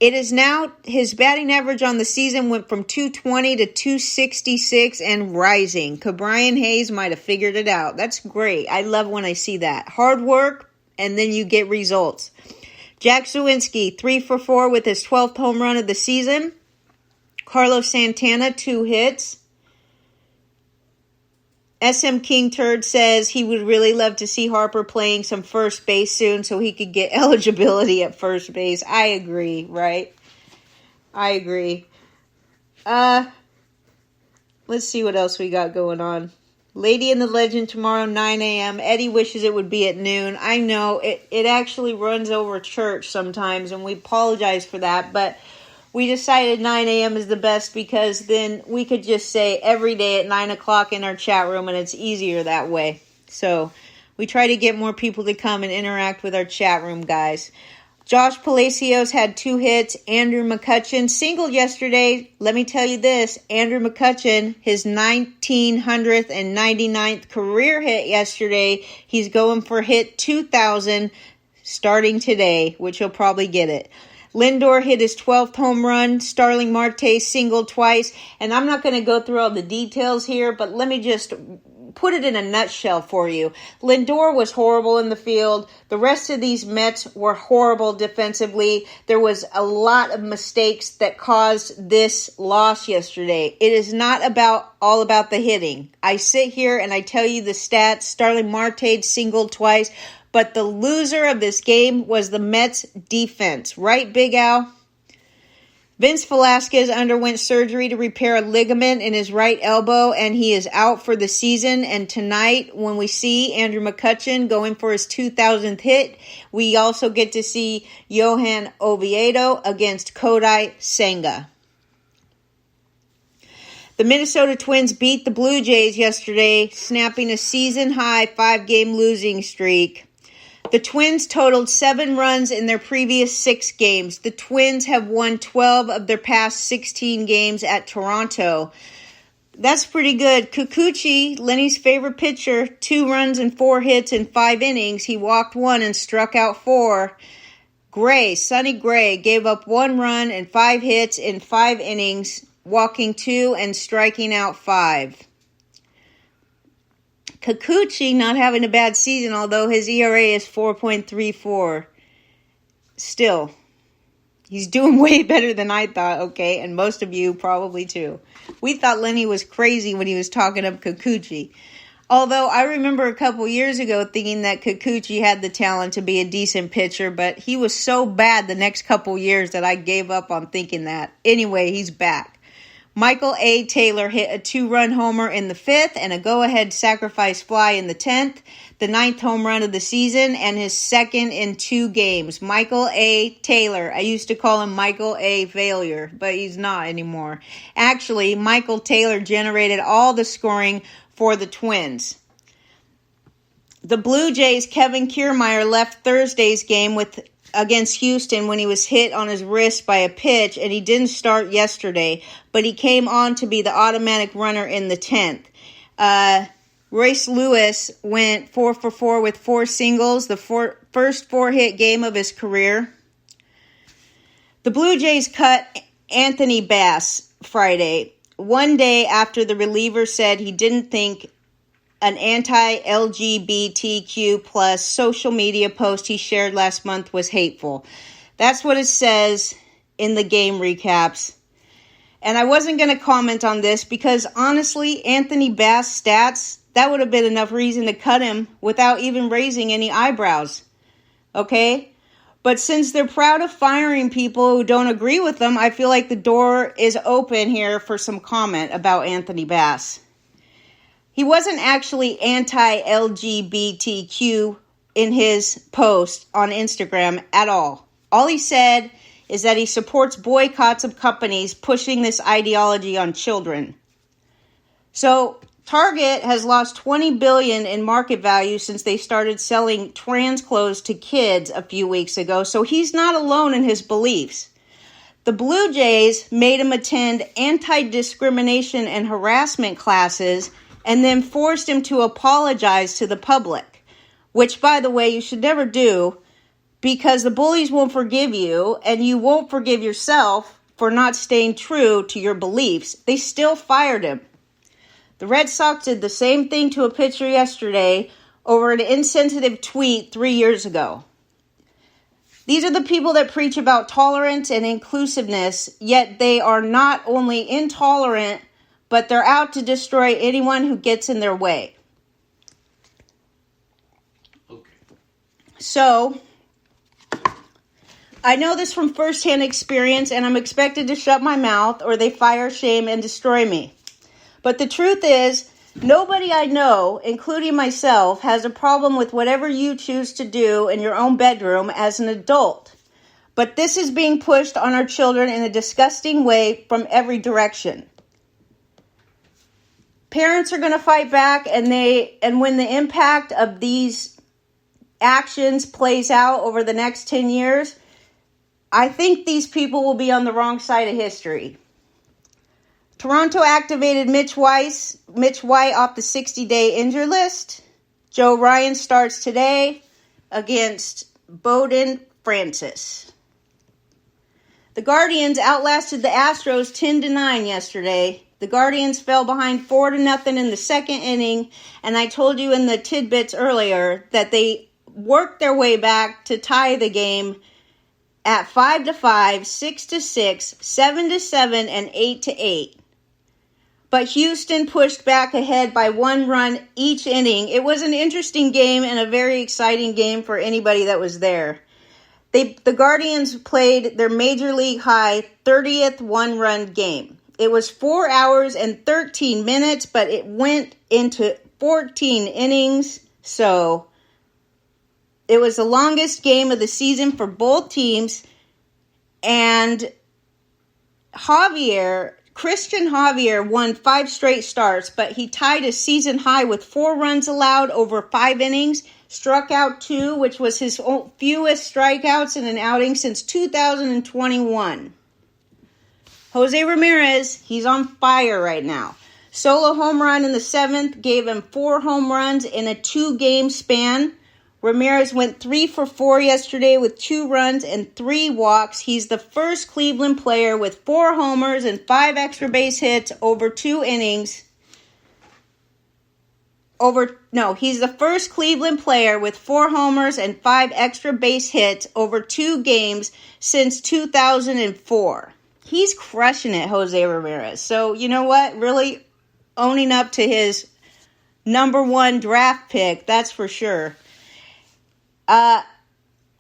It is now, his batting average on the season went from 220 to 266 and rising. Ke'Bryan Hayes might have figured it out. That's great. I love when I see that. Hard work, and then you get results. Jack Suwinski, 3 for 4 with his 12th home run of the season. Carlos Santana, 2 hits. SM King Turd says he would really love to see Harper playing some first base soon so he could get eligibility at first base. I agree, right? I agree. Let's see what else we got going on. Lady and the Legend tomorrow, 9 a.m. Eddie wishes it would be at noon. I know it actually runs over church sometimes, and we apologize for that, but we decided 9 a.m. is the best because then we could just say every day at 9 o'clock in our chat room, and it's easier that way. So we try to get more people to come and interact with our chat room, guys. Josh Palacios had 2 hits. Andrew McCutchen singled yesterday. Let me tell you this. Andrew McCutchen, his 1999th career hit yesterday. He's going for hit 2,000 starting today, which he'll probably get it. Lindor hit his 12th home run. Starling Marte singled twice. And I'm not going to go through all the details here, but let me just put it in a nutshell for you. Lindor was horrible in the field. The rest of these Mets were horrible defensively. There was a lot of mistakes that caused this loss yesterday. It is not all about the hitting. I sit here and I tell you the stats. Starling Marte singled twice. But the loser of this game was the Mets defense. Right, Big Al? Vince Velasquez underwent surgery to repair a ligament in his right elbow, and he is out for the season. And tonight, when we see Andrew McCutchen going for his 2,000th hit, we also get to see Johan Oviedo against Kodai Senga. The Minnesota Twins beat the Blue Jays yesterday, snapping a season-high 5-game losing streak. The Twins totaled 7 runs in their previous 6 games. The Twins have won 12 of their past 16 games at Toronto. That's pretty good. Kikuchi, Lenny's favorite pitcher, 2 runs and 4 hits in 5 innings. He walked 1 and struck out 4. Sonny Gray, gave up 1 run and 5 hits in 5 innings, walking 2 and striking out 5. Kikuchi not having a bad season, although his ERA is 4.34. Still, he's doing way better than I thought, okay? And most of you probably too. We thought Lenny was crazy when he was talking up Kikuchi. Although I remember a couple years ago thinking that Kikuchi had the talent to be a decent pitcher, but he was so bad the next couple years that I gave up on thinking that. Anyway, he's back. Michael A. Taylor hit a 2-run homer in the 5th and a go-ahead sacrifice fly in the 10th, the 9th home run of the season, and his 2nd in 2 games. Michael A. Taylor. I used to call him Michael A. Failure, but he's not anymore. Actually, Michael Taylor generated all the scoring for the Twins. The Blue Jays' Kevin Kiermaier left Thursday's game against Houston when he was hit on his wrist by a pitch, and he didn't start yesterday, but he came on to be the automatic runner in the 10th. Royce Lewis went 4 for 4 with 4 singles, the first 4-hit game of his career. The Blue Jays cut Anthony Bass Friday, one day after the reliever said he didn't think an anti-LGBTQ plus social media post he shared last month was hateful. That's what it says in the game recaps. And I wasn't going to comment on this because honestly, Anthony Bass stats, that would have been enough reason to cut him without even raising any eyebrows. Okay? But since they're proud of firing people who don't agree with them, I feel like the door is open here for some comment about Anthony Bass. He wasn't actually anti-LGBTQ in his post on Instagram at all. All he said is that he supports boycotts of companies pushing this ideology on children. So Target has lost $20 billion in market value since they started selling trans clothes to kids a few weeks ago, so he's not alone in his beliefs. The Blue Jays made him attend anti-discrimination and harassment classes and then forced him to apologize to the public, which, by the way, you should never do because the bullies won't forgive you and you won't forgive yourself for not staying true to your beliefs. They still fired him. The Red Sox did the same thing to a pitcher yesterday over an insensitive tweet 3 years ago. These are the people that preach about tolerance and inclusiveness, yet they are not only intolerant, but they're out to destroy anyone who gets in their way. Okay. So, I know this from firsthand experience, and I'm expected to shut my mouth or they fire, shame, and destroy me. But the truth is, nobody I know, including myself, has a problem with whatever you choose to do in your own bedroom as an adult. But this is being pushed on our children in a disgusting way from every direction. Parents are going to fight back, and when the impact of these actions plays out over the next 10 years, I think these people will be on the wrong side of history. Toronto activated Mitch White off the 60-day injured list. Joe Ryan starts today against Bowden Francis. The Guardians outlasted the Astros 10-9 yesterday. The Guardians fell behind 4-0 in the second inning, and I told you in the tidbits earlier that they worked their way back to tie the game at 5-5, 6-6, 7-7, and 8-8. But Houston pushed back ahead by 1 run each inning. It was an interesting game and a very exciting game for anybody that was there. The Guardians played their major league high 30th one-run game. It was 4 hours and 13 minutes, but it went into 14 innings. So it was the longest game of the season for both teams. And Christian Javier won 5 straight starts, but he tied a season high with 4 runs allowed over 5 innings, struck out 2, which was his fewest strikeouts in an outing since 2021. Jose Ramirez, he's on fire right now. Solo home run in the 7th gave him 4 home runs in a 2-game span. Ramirez went 3 for 4 yesterday with 2 runs and 3 walks. He's the first Cleveland player with 4 homers and 5 extra base hits over 2 innings. He's the first Cleveland player with 4 homers and 5 extra base hits over 2 games since 2004. He's crushing it, Jose Ramirez. So, you know what? Really owning up to his number 1 draft pick, that's for sure.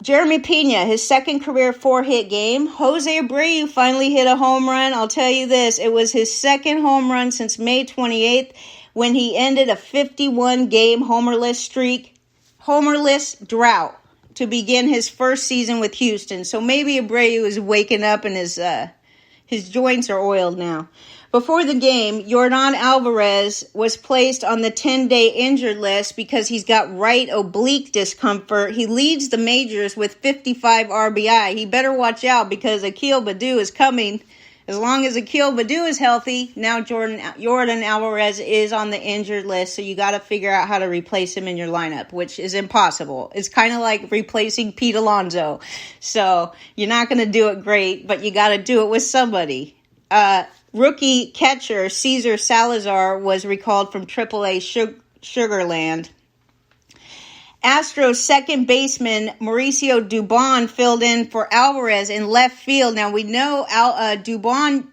Jeremy Pena, his second career 4-hit game. Jose Abreu finally hit a home run. I'll tell you this, it was his second home run since May 28th when he ended a 51-game homerless drought to begin his first season with Houston. So maybe Abreu is waking up and his joints are oiled now. Before the game, Yordan Alvarez was placed on the 10-day injured list because he's got right oblique discomfort. He leads the majors with 55 RBI. He better watch out because Akil Baddoo is coming. As long as Akil Baddoo is healthy, now Yordan Alvarez is on the injured list, so you got to figure out how to replace him in your lineup, which is impossible. It's kind of like replacing Pete Alonso. So you're not going to do it great, but you got to do it with somebody. Rookie catcher Cesar Salazar was recalled from AAA Sugarland. Astros second baseman Mauricio Dubon filled in for Alvarez in left field. Now we know Dubon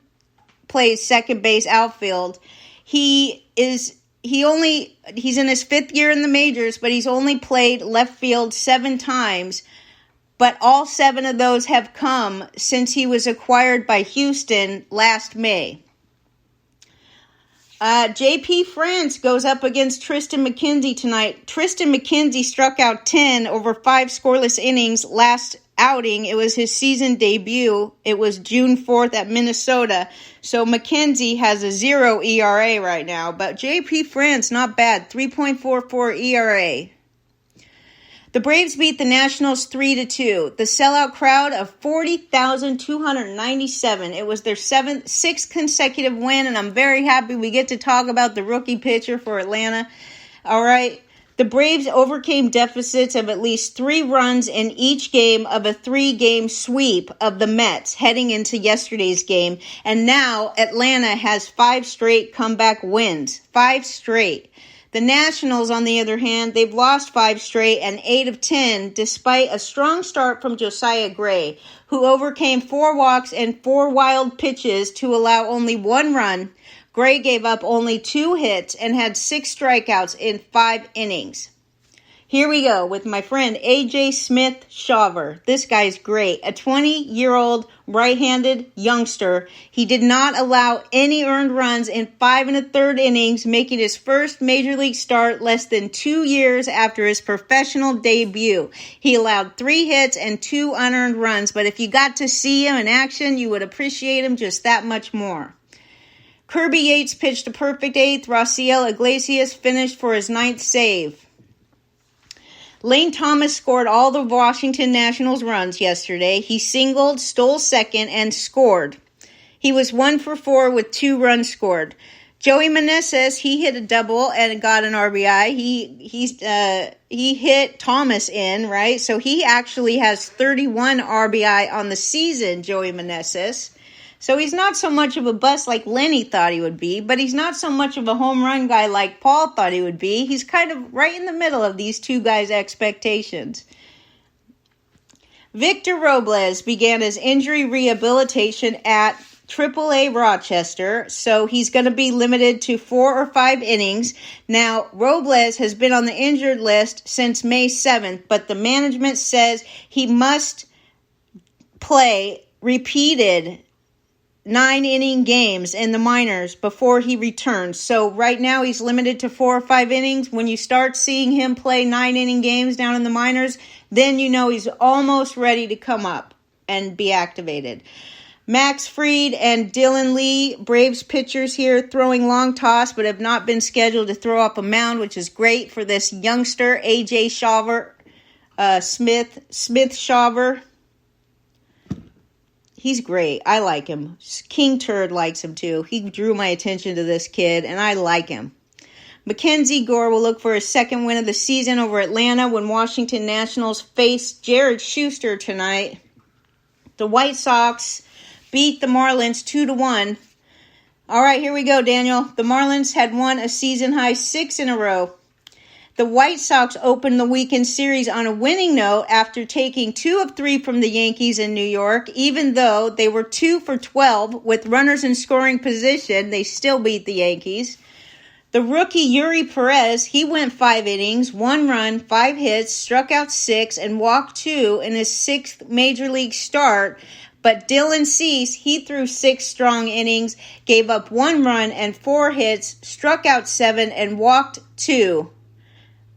plays second base outfield. He's in his 5th year in the majors, but he's only played left field 7 times. But all 7 of those have come since he was acquired by Houston last May. J.P. France goes up against Tristan McKenzie tonight. Tristan McKenzie struck out 10 over 5 scoreless innings last outing. It was his season debut. It was June 4th at Minnesota. So McKenzie has a 0 ERA right now. But J.P. France, not bad. 3.44 ERA. The Braves beat the Nationals 3-2. The sellout crowd of 40,297. It was their 6th consecutive win, and I'm very happy we get to talk about the rookie pitcher for Atlanta. All right. The Braves overcame deficits of at least 3 runs in each game of a 3-game sweep of the Mets heading into yesterday's game. And now Atlanta has 5 straight comeback wins. 5 straight. The Nationals, on the other hand, they've lost 5 straight and 8 of 10, despite a strong start from Josiah Gray, who overcame 4 walks and 4 wild pitches to allow only 1 run. Gray gave up only 2 hits and had 6 strikeouts in 5 innings. Here we go with my friend A.J. Smith-Shawver. This guy's great. A 20-year-old right-handed youngster. He did not allow any earned runs in 5 1/3 innings, making his first major league start less than 2 years after his professional debut. He allowed 3 hits and 2 unearned runs, but if you got to see him in action, you would appreciate him just that much more. Kirby Yates pitched a perfect 8th. Raciel Iglesias finished for his 9th save. Lane Thomas scored all the Washington Nationals runs yesterday. He singled, stole second, and scored. He was 1 for 4 with 2 runs scored. Joey Meneses, he hit a double and got an RBI. He hit Thomas in, right? So he actually has 31 RBI on the season, Joey Meneses. So he's not so much of a bust like Lenny thought he would be, but he's not so much of a home run guy like Paul thought he would be. He's kind of right in the middle of these two guys' expectations. Victor Robles began his injury rehabilitation at AAA Rochester, so he's going to be limited to 4 or 5 innings. Now, Robles has been on the injured list since May 7th, but the management says he must play repeated 9-inning games in the minors before he returns. So right now he's limited to 4 or 5 innings. When you start seeing him play 9-inning games down in the minors, then you know he's almost ready to come up and be activated. Max Fried and Dylan Lee, Braves pitchers here, throwing long toss, but have not been scheduled to throw up a mound, which is great for this youngster, A.J. Smith-Shawver. He's great. I like him. King Turd likes him too. He drew my attention to this kid, and I like him. Mackenzie Gore will look for his second win of the season over Atlanta when Washington Nationals face Jared Schuster tonight. The White Sox beat the Marlins 2-1. All right, here we go, Daniel. The Marlins had won a season-high 6 in a row. The White Sox opened the weekend series on a winning note after taking 2 of 3 from the Yankees in New York. Even though they were 2 for 12 with runners in scoring position, they still beat the Yankees. The rookie Yuri Perez, he went 5 innings, 1 run, 5 hits, struck out 6, and walked 2 in his 6th major league start. But Dylan Cease, he threw 6 strong innings, gave up 1 run and 4 hits, struck out 7, and walked 2.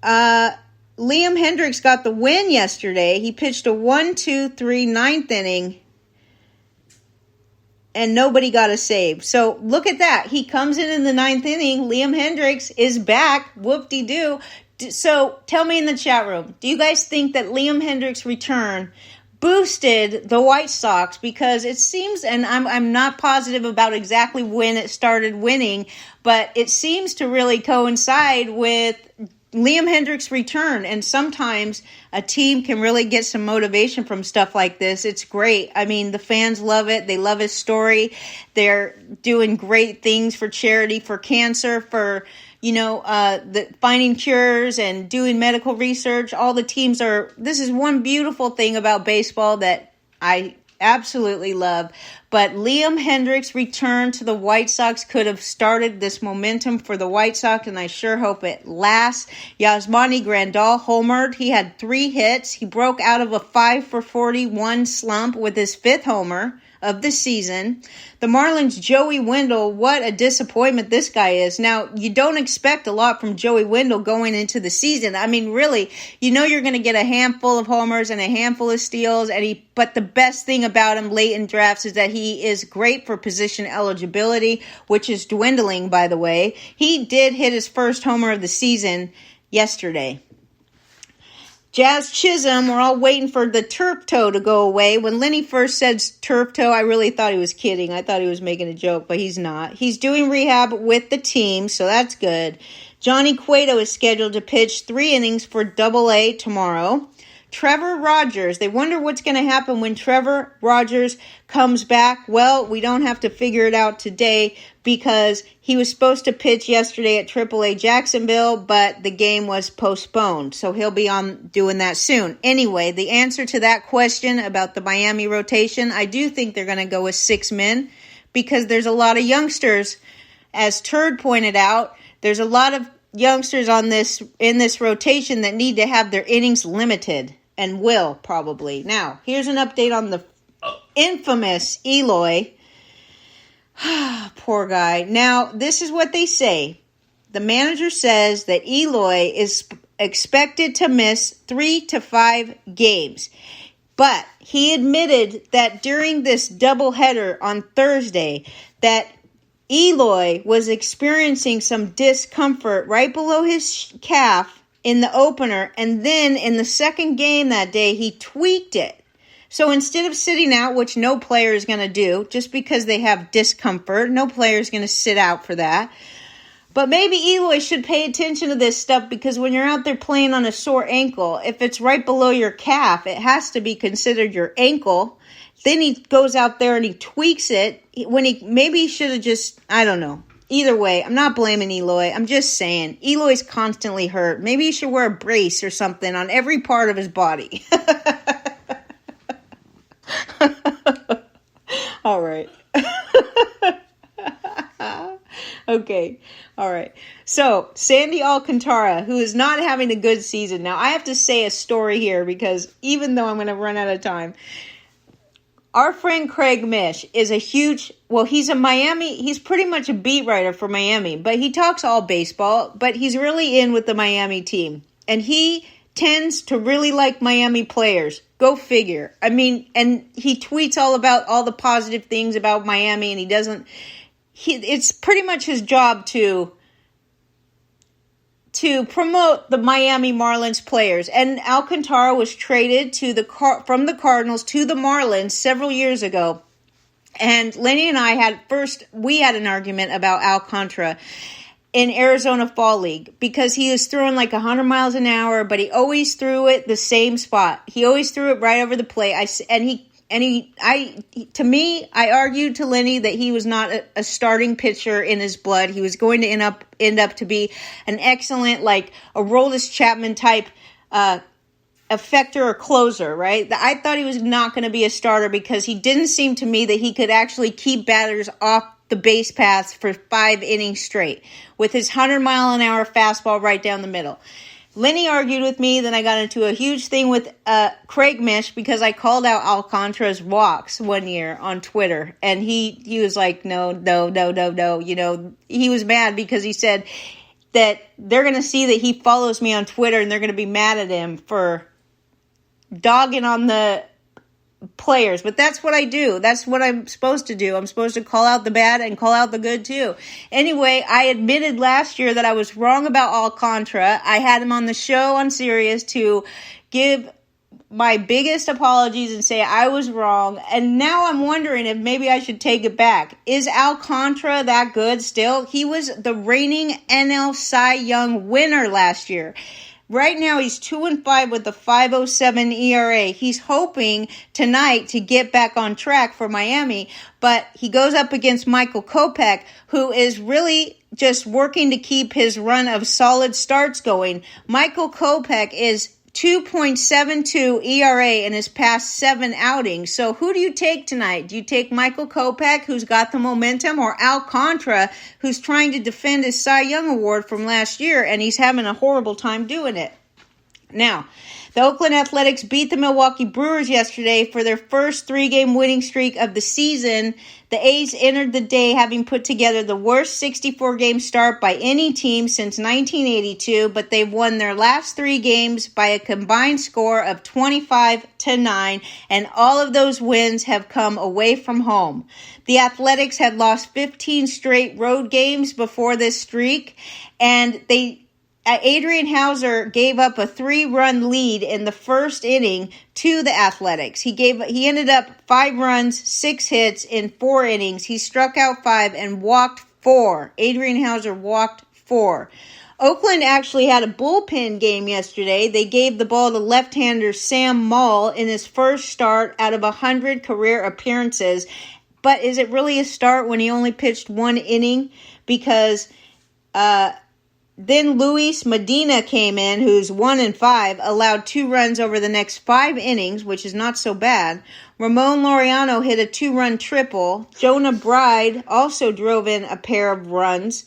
Liam Hendriks got the win yesterday. He pitched a 1-2-3 9th inning, and nobody got a save. So look at that. He comes in the 9th inning. Liam Hendriks is back. Whoop-de-doo. So tell me in the chat room, do you guys think that Liam Hendriks' return boosted the White Sox? Because it seems, and I'm not positive about exactly when it started winning, but it seems to really coincide with Liam Hendriks' return, and sometimes a team can really get some motivation from stuff like this. It's great. I mean, the fans love it. They love his story. They're doing great things for charity, for cancer, for, finding cures and doing medical research. All the teams this is one beautiful thing about baseball that I absolutely love. But Liam Hendriks' return to the White Sox could have started this momentum for the White Sox, and I sure hope it lasts. Yasmani Grandal homered. He had 3 hits. He broke out of a 5 for 41 slump with his 5th homer of the season. The Marlins' Joey Wendle, what a disappointment this guy is. Now, you don't expect a lot from Joey Wendle going into the season. I mean, really, you're going to get a handful of homers and a handful of steals, but the best thing about him late in drafts is that he is great for position eligibility, which is dwindling, by the way. He did hit his first homer of the season yesterday. Jazz Chisholm, we're all waiting for the turf toe to go away. When Lenny first said turf toe, I really thought he was kidding. I thought he was making a joke, but he's not. He's doing rehab with the team, so that's good. Johnny Cueto is scheduled to pitch 3 innings for Double-A tomorrow. Trevor Rogers, they wonder what's going to happen when Trevor Rogers comes back. Well, we don't have to figure it out today because he was supposed to pitch yesterday at AAA Jacksonville, but the game was postponed. So he'll be on doing that soon. Anyway, the answer to that question about the Miami rotation, I do think they're going to go with 6 men because there's a lot of youngsters. As Turd pointed out, there's a lot of youngsters on in this rotation that need to have their innings limited, and will probably. Now, here's an update on the infamous Eloy. Poor guy. Now, this is what they say. The manager says that Eloy is expected to miss 3 to 5 games. But he admitted that during this doubleheader on Thursday that Eloy was experiencing some discomfort right below his calf in the opener. And then in the second game that day, he tweaked it. So instead of sitting out, which no player is going to do, just because they have discomfort, no player is going to sit out for that. But maybe Eloy should pay attention to this stuff, because when you're out there playing on a sore ankle, if it's right below your calf, it has to be considered your ankle. Then he goes out there and he tweaks it when maybe he should have just, I don't know. Either way, I'm not blaming Eloy. I'm just saying, Eloy's constantly hurt. Maybe he should wear a brace or something on every part of his body. All right. Okay. All right. So, Sandy Alcantara, who is not having a good season. Now, I have to say a story here, because even though I'm going to run out of time, our friend Craig Mish is he's pretty much a beat writer for Miami, but he talks all baseball, but he's really in with the Miami team. And he tends to really like Miami players. Go figure. I mean, and he tweets all about all the positive things about Miami, and it's pretty much his job to promote the Miami Marlins players. And Alcantara was traded from the Cardinals to the Marlins several years ago. And Lenny and I had an argument about Alcantara in Arizona Fall League, because he was throwing like 100 miles an hour, but he always threw it the same spot. He always threw it right over the plate. I argued to Lenny that he was not a starting pitcher in his blood. He was going to end up to be an excellent, like a Aroldis Chapman type effector or closer, right? I thought he was not going to be a starter, because he didn't seem to me that he could actually keep batters off the base paths for 5 innings straight with his 100-mile-an-hour fastball right down the middle. Lenny argued with me. Then I got into a huge thing with Craig Mish, because I called out Alcantara's walks one year on Twitter. And he was like, no. You know, he was mad because he said that they're going to see that he follows me on Twitter, and they're going to be mad at him for dogging on the players. But that's what I do. That's what I'm supposed to do. I'm supposed to call out the bad and call out the good too. Anyway, I admitted last year that I was wrong about Alcantara. I had him on the show on Sirius to give my biggest apologies and say I was wrong. And now I'm wondering if maybe I should take it back. Is Alcantara that good still? He was the reigning NL Cy Young winner last year. Right now, he's 2-5 with a 5.07 ERA. He's hoping tonight to get back on track for Miami, but he goes up against Michael Kopech, who is really just working to keep his run of solid starts going. Michael Kopech is 2.72 ERA in his past 7 outings. So who do you take tonight? Do you take Michael Kopech, who's got the momentum, or Alcantara, who's trying to defend his Cy Young Award from last year, and he's having a horrible time doing it? Now, the Oakland Athletics beat the Milwaukee Brewers yesterday for their first 3-game winning streak of the season. The A's entered the day having put together the worst 64-game start by any team since 1982, but they've won their last 3 games by a combined score of 25-9, and all of those wins have come away from home. The Athletics had lost 15 straight road games before this streak, and Adrian Hauser gave up a 3-run lead in the first inning to the Athletics. He ended up 5 runs, 6 hits in 4 innings. He struck out 5 and walked 4. Adrian Hauser walked 4. Oakland actually had a bullpen game yesterday. They gave the ball to left-hander Sam Mull in his first start out of 100 career appearances. But is it really a start when he only pitched 1 inning? Because then Luis Medina came in, who's 1-5, allowed 2 runs over the next 5 innings, which is not so bad. Ramon Laureano hit a 2-run triple. Jonah Bride also drove in a pair of runs.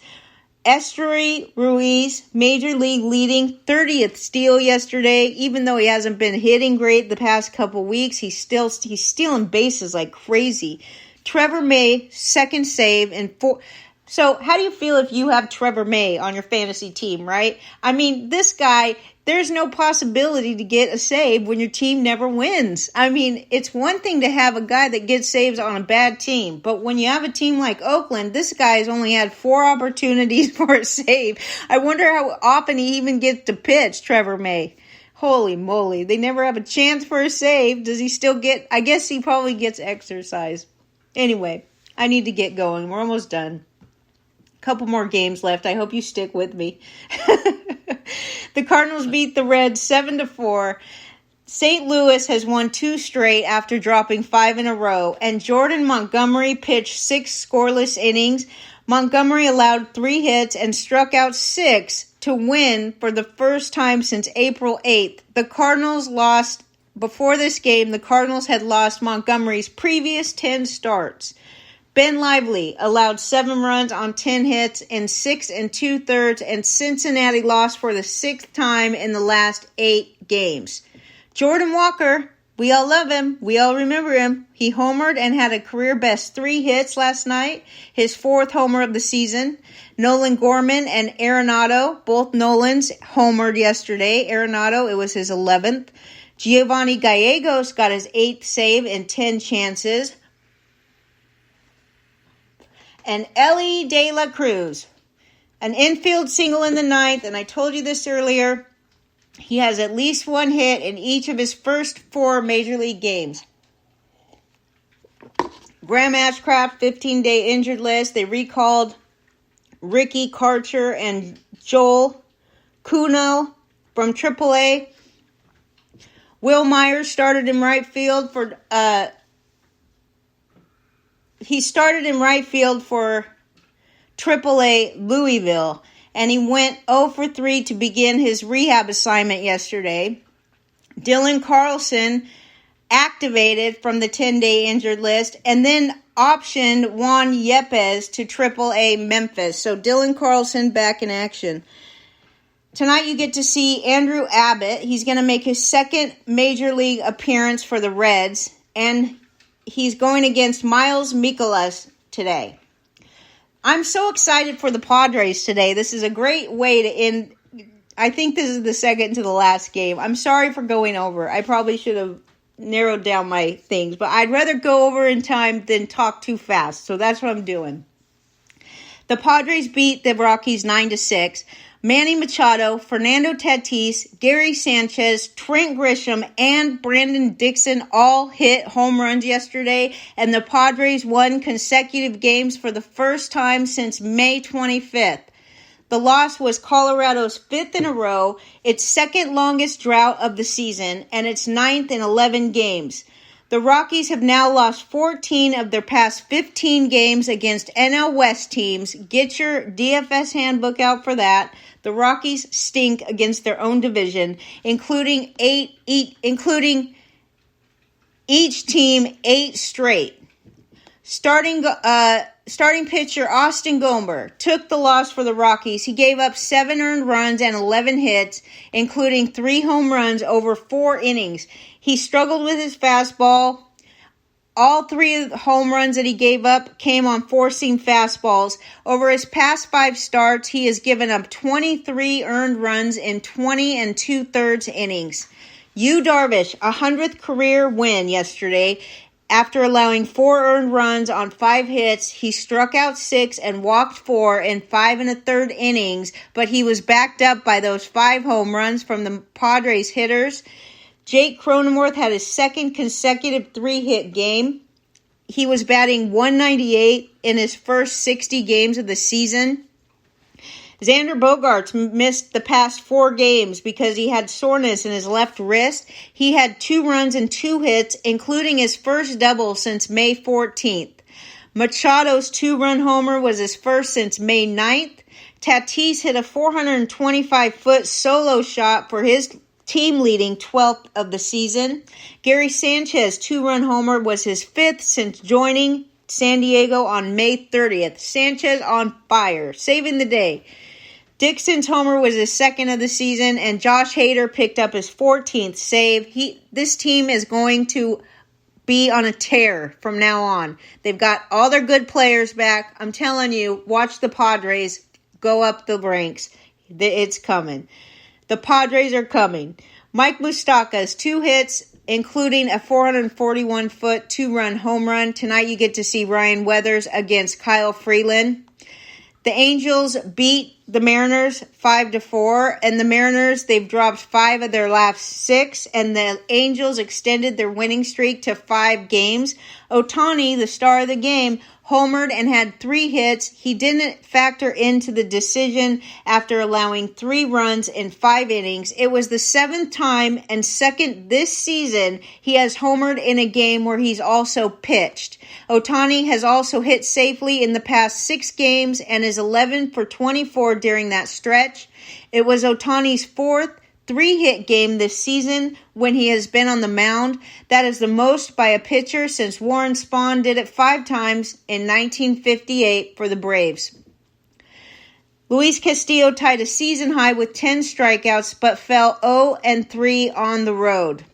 Esteury Ruiz, Major League leading 30th steal yesterday. Even though he hasn't been hitting great the past couple weeks, he's stealing bases like crazy. Trevor May, second save in 4. So how do you feel if you have Trevor May on your fantasy team, right? I mean, this guy, there's no possibility to get a save when your team never wins. I mean, it's one thing to have a guy that gets saves on a bad team, but when you have a team like Oakland, this guy's only had 4 opportunities for a save. I wonder how often he even gets to pitch, Trevor May. Holy moly, they never have a chance for a save. Does he still get, I guess he probably gets exercise. Anyway, I need to get going. We're almost done. Couple more games left. I hope you stick with me. The Cardinals beat the Reds 7-4. St. Louis has won 2 straight after dropping 5 in a row, and Jordan Montgomery pitched 6 scoreless innings. Montgomery allowed 3 hits and struck out 6 to win for the first time since April 8th. The Cardinals lost. Before this game, the Cardinals had lost Montgomery's previous 10 starts. Ben Lively allowed 7 runs on 10 hits in 6 2/3, and Cincinnati lost for the 6th time in the last 8 games. Jordan Walker, we all love him. We all remember him. He homered and had a career-best 3 hits last night, his 4th homer of the season. Nolan Gorman and Arenado, both Nolans, homered yesterday. Arenado, it was his 11th. Giovanni Gallegos got his 8th save in 10 chances. And Ellie De La Cruz, an infield single in the 9th, and I told you this earlier, he has at least 1 hit in each of his first 4 Major League games. Graham Ashcraft, 15-day injured list. They recalled Ricky Karcher and Joel Kuno from AAA. Will Myers started in right field for He started in right field for AAA Louisville, and he went 0 for 3 to begin his rehab assignment yesterday. Dylan Carlson activated from the 10-day injured list, and then optioned Juan Yepes to AAA Memphis. So Dylan Carlson back in action. Tonight you get to see Andrew Abbott. He's going to make his 2nd Major League appearance for the Reds, and he's going against Miles Mikolas today. I'm so excited for the Padres today. This is a great way to end. I think this is the second to the last game. I'm sorry for going over. I probably should have narrowed down my things, but I'd rather go over in time than talk too fast. So that's what I'm doing. The Padres beat the Rockies 9-6. Manny Machado, Fernando Tatis, Gary Sanchez, Trent Grisham, and Brandon Dixon all hit home runs yesterday, and the Padres won consecutive games for the first time since May 25th. The loss was Colorado's 5th in a row, its 2nd longest drought of the season, and its 9th in 11 games. The Rockies have now lost 14 of their past 15 games against NL West teams. Get your DFS handbook out for that. The Rockies stink against their own division, including each team 8 straight. Starting pitcher Austin Gomber took the loss for the Rockies. He gave up 7 earned runs and 11 hits, including 3 home runs over 4 innings. He struggled with his fastball. All 3 of the home runs that he gave up came on four-seam fastballs. Over his past 5 starts, he has given up 23 earned runs in 20 2/3 innings. Yu Darvish, a 100th career win yesterday. After allowing 4 earned runs on 5 hits, he struck out 6 and walked 4 in 5 1/3 innings, but he was backed up by those 5 home runs from the Padres hitters. Jake Cronenworth had his 2nd consecutive 3-hit game. He was batting .198 in his first 60 games of the season. Xander Bogaerts missed the past 4 games because he had soreness in his left wrist. He had 2 runs and 2 hits, including his first double since May 14th. Machado's 2-run homer was his first since May 9th. Tatis hit a 425-foot solo shot for his team-leading 12th of the season. Gary Sanchez 2-run homer was his 5th since joining San Diego on May 30th. Sanchez on fire, saving the day. Dixon's homer was his second of the season, and Josh Hader picked up his 14th save. This team is going to be on a tear from now on. They've got all their good players back. I'm telling you, watch the Padres go up the ranks. It's coming. The Padres are coming. Mike Moustakas, 2 hits, including a 441-foot 2-run home run. Tonight you get to see Ryan Weathers against Kyle Freeland. The Angels beat the Mariners 5-4, and the Mariners, they've dropped 5 of their last 6, and the Angels extended their winning streak to 5 games. Ohtani, the star of the game, homered and had 3 hits. He didn't factor into the decision after allowing 3 runs in 5 innings. It was the 7th time and second this season he has homered in a game where he's also pitched. Ohtani has also hit safely in the past 6 games and is 11 for 24 during that stretch. It was Ohtani's 4th 3-hit game this season when he has been on the mound. That is the most by a pitcher since Warren Spahn did it 5 times in 1958 for the Braves. Luis Castillo tied a season high with 10 strikeouts but fell 0-3 on the road.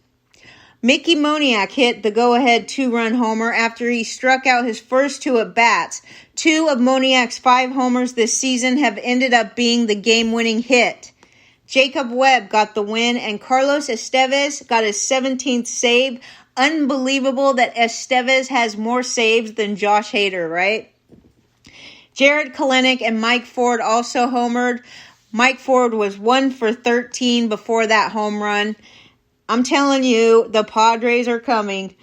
Mickey Moniak hit the go-ahead 2-run homer after he struck out his first 2 at-bats. 2 of Moniak's 5 homers this season have ended up being the game-winning hit. Jacob Webb got the win, and Carlos Estevez got his 17th save. Unbelievable that Estevez has more saves than Josh Hader, right? Jarred Kelenic and Mike Ford also homered. Mike Ford was 1 for 13 before that home run. I'm telling you, the Padres are coming.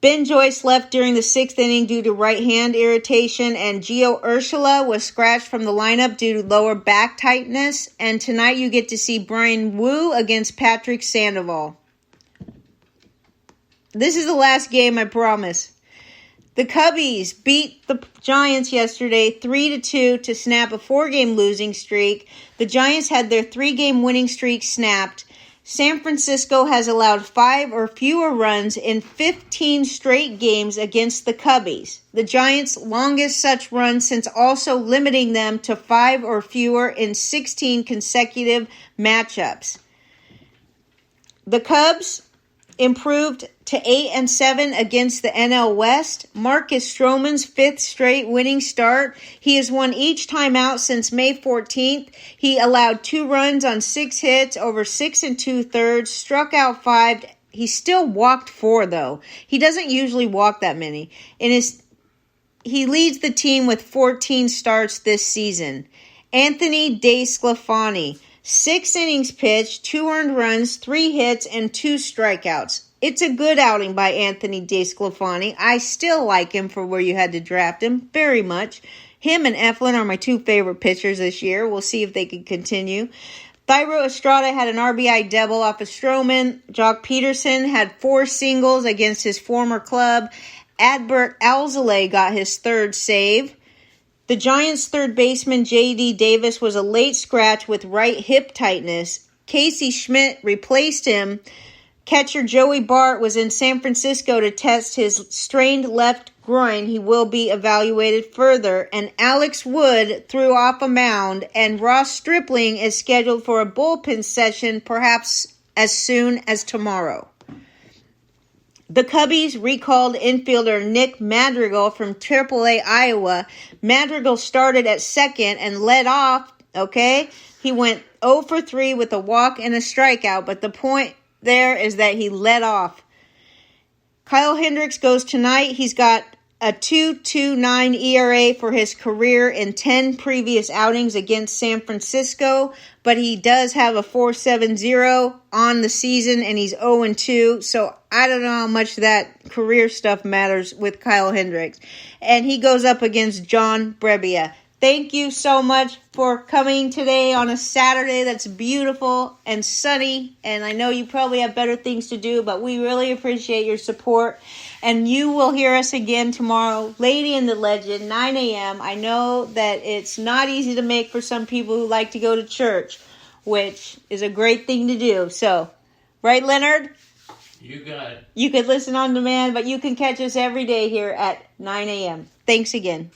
Ben Joyce left during the 6th inning due to right hand irritation, and Gio Urshela was scratched from the lineup due to lower back tightness. And tonight you get to see Brian Wu against Patrick Sandoval. This is the last game, I promise. The Cubbies beat the Giants yesterday 3-2 to snap a 4-game losing streak. The Giants had their 3-game winning streak snapped. San Francisco has allowed 5 or fewer runs in 15 straight games against the Cubbies, the Giants' longest such run since also limiting them to 5 or fewer in 16 consecutive matchups. The Cubs improved to 8-7 against the NL West. Marcus Stroman's 5th straight winning start. He has won each time out since May 14th. He allowed 2 runs on 6 hits over 6 2/3, struck out 5. He still walked 4 though. He doesn't usually walk that many. He leads the team with 14 starts this season. Anthony DeSclafani, 6 innings pitched, 2 earned runs, 3 hits, and 2 strikeouts. It's a good outing by Anthony DeSclafani. I still like him for where you had to draft him, very much. Him and Eflin are my 2 favorite pitchers this year. We'll see if they can continue. Thairo Estrada had an RBI double off of Stroman. Jock Peterson had 4 singles against his former club. Adbert Alzolay got his 3rd save. The Giants' 3rd baseman J.D. Davis was a late scratch with right hip tightness. Casey Schmidt replaced him. Catcher Joey Bart was in San Francisco to test his strained left groin. He will be evaluated further. And Alex Wood threw off a mound, and Ross Stripling is scheduled for a bullpen session perhaps as soon as tomorrow. The Cubbies recalled infielder Nick Madrigal from AAA Iowa. Madrigal started at second and led off, okay? He went 0 for 3 with a walk and a strikeout, but the point there is that he led off. Kyle Hendricks goes tonight. He's got a 2.29 ERA for his career in 10 previous outings against San Francisco, but he does have a 4.70 on the season, and he's 0-2, so I don't know how much that career stuff matters with Kyle Hendricks. And he goes up against John Brebbia. Thank you so much for coming today on a Saturday that's beautiful and sunny. And I know you probably have better things to do, but we really appreciate your support. And you will hear us again tomorrow, Lady in the Legend, 9 a.m. I know that it's not easy to make for some people who like to go to church, which is a great thing to do. So, right, Leonard? You got it. You could listen on demand, but you can catch us every day here at 9 a.m. Thanks again.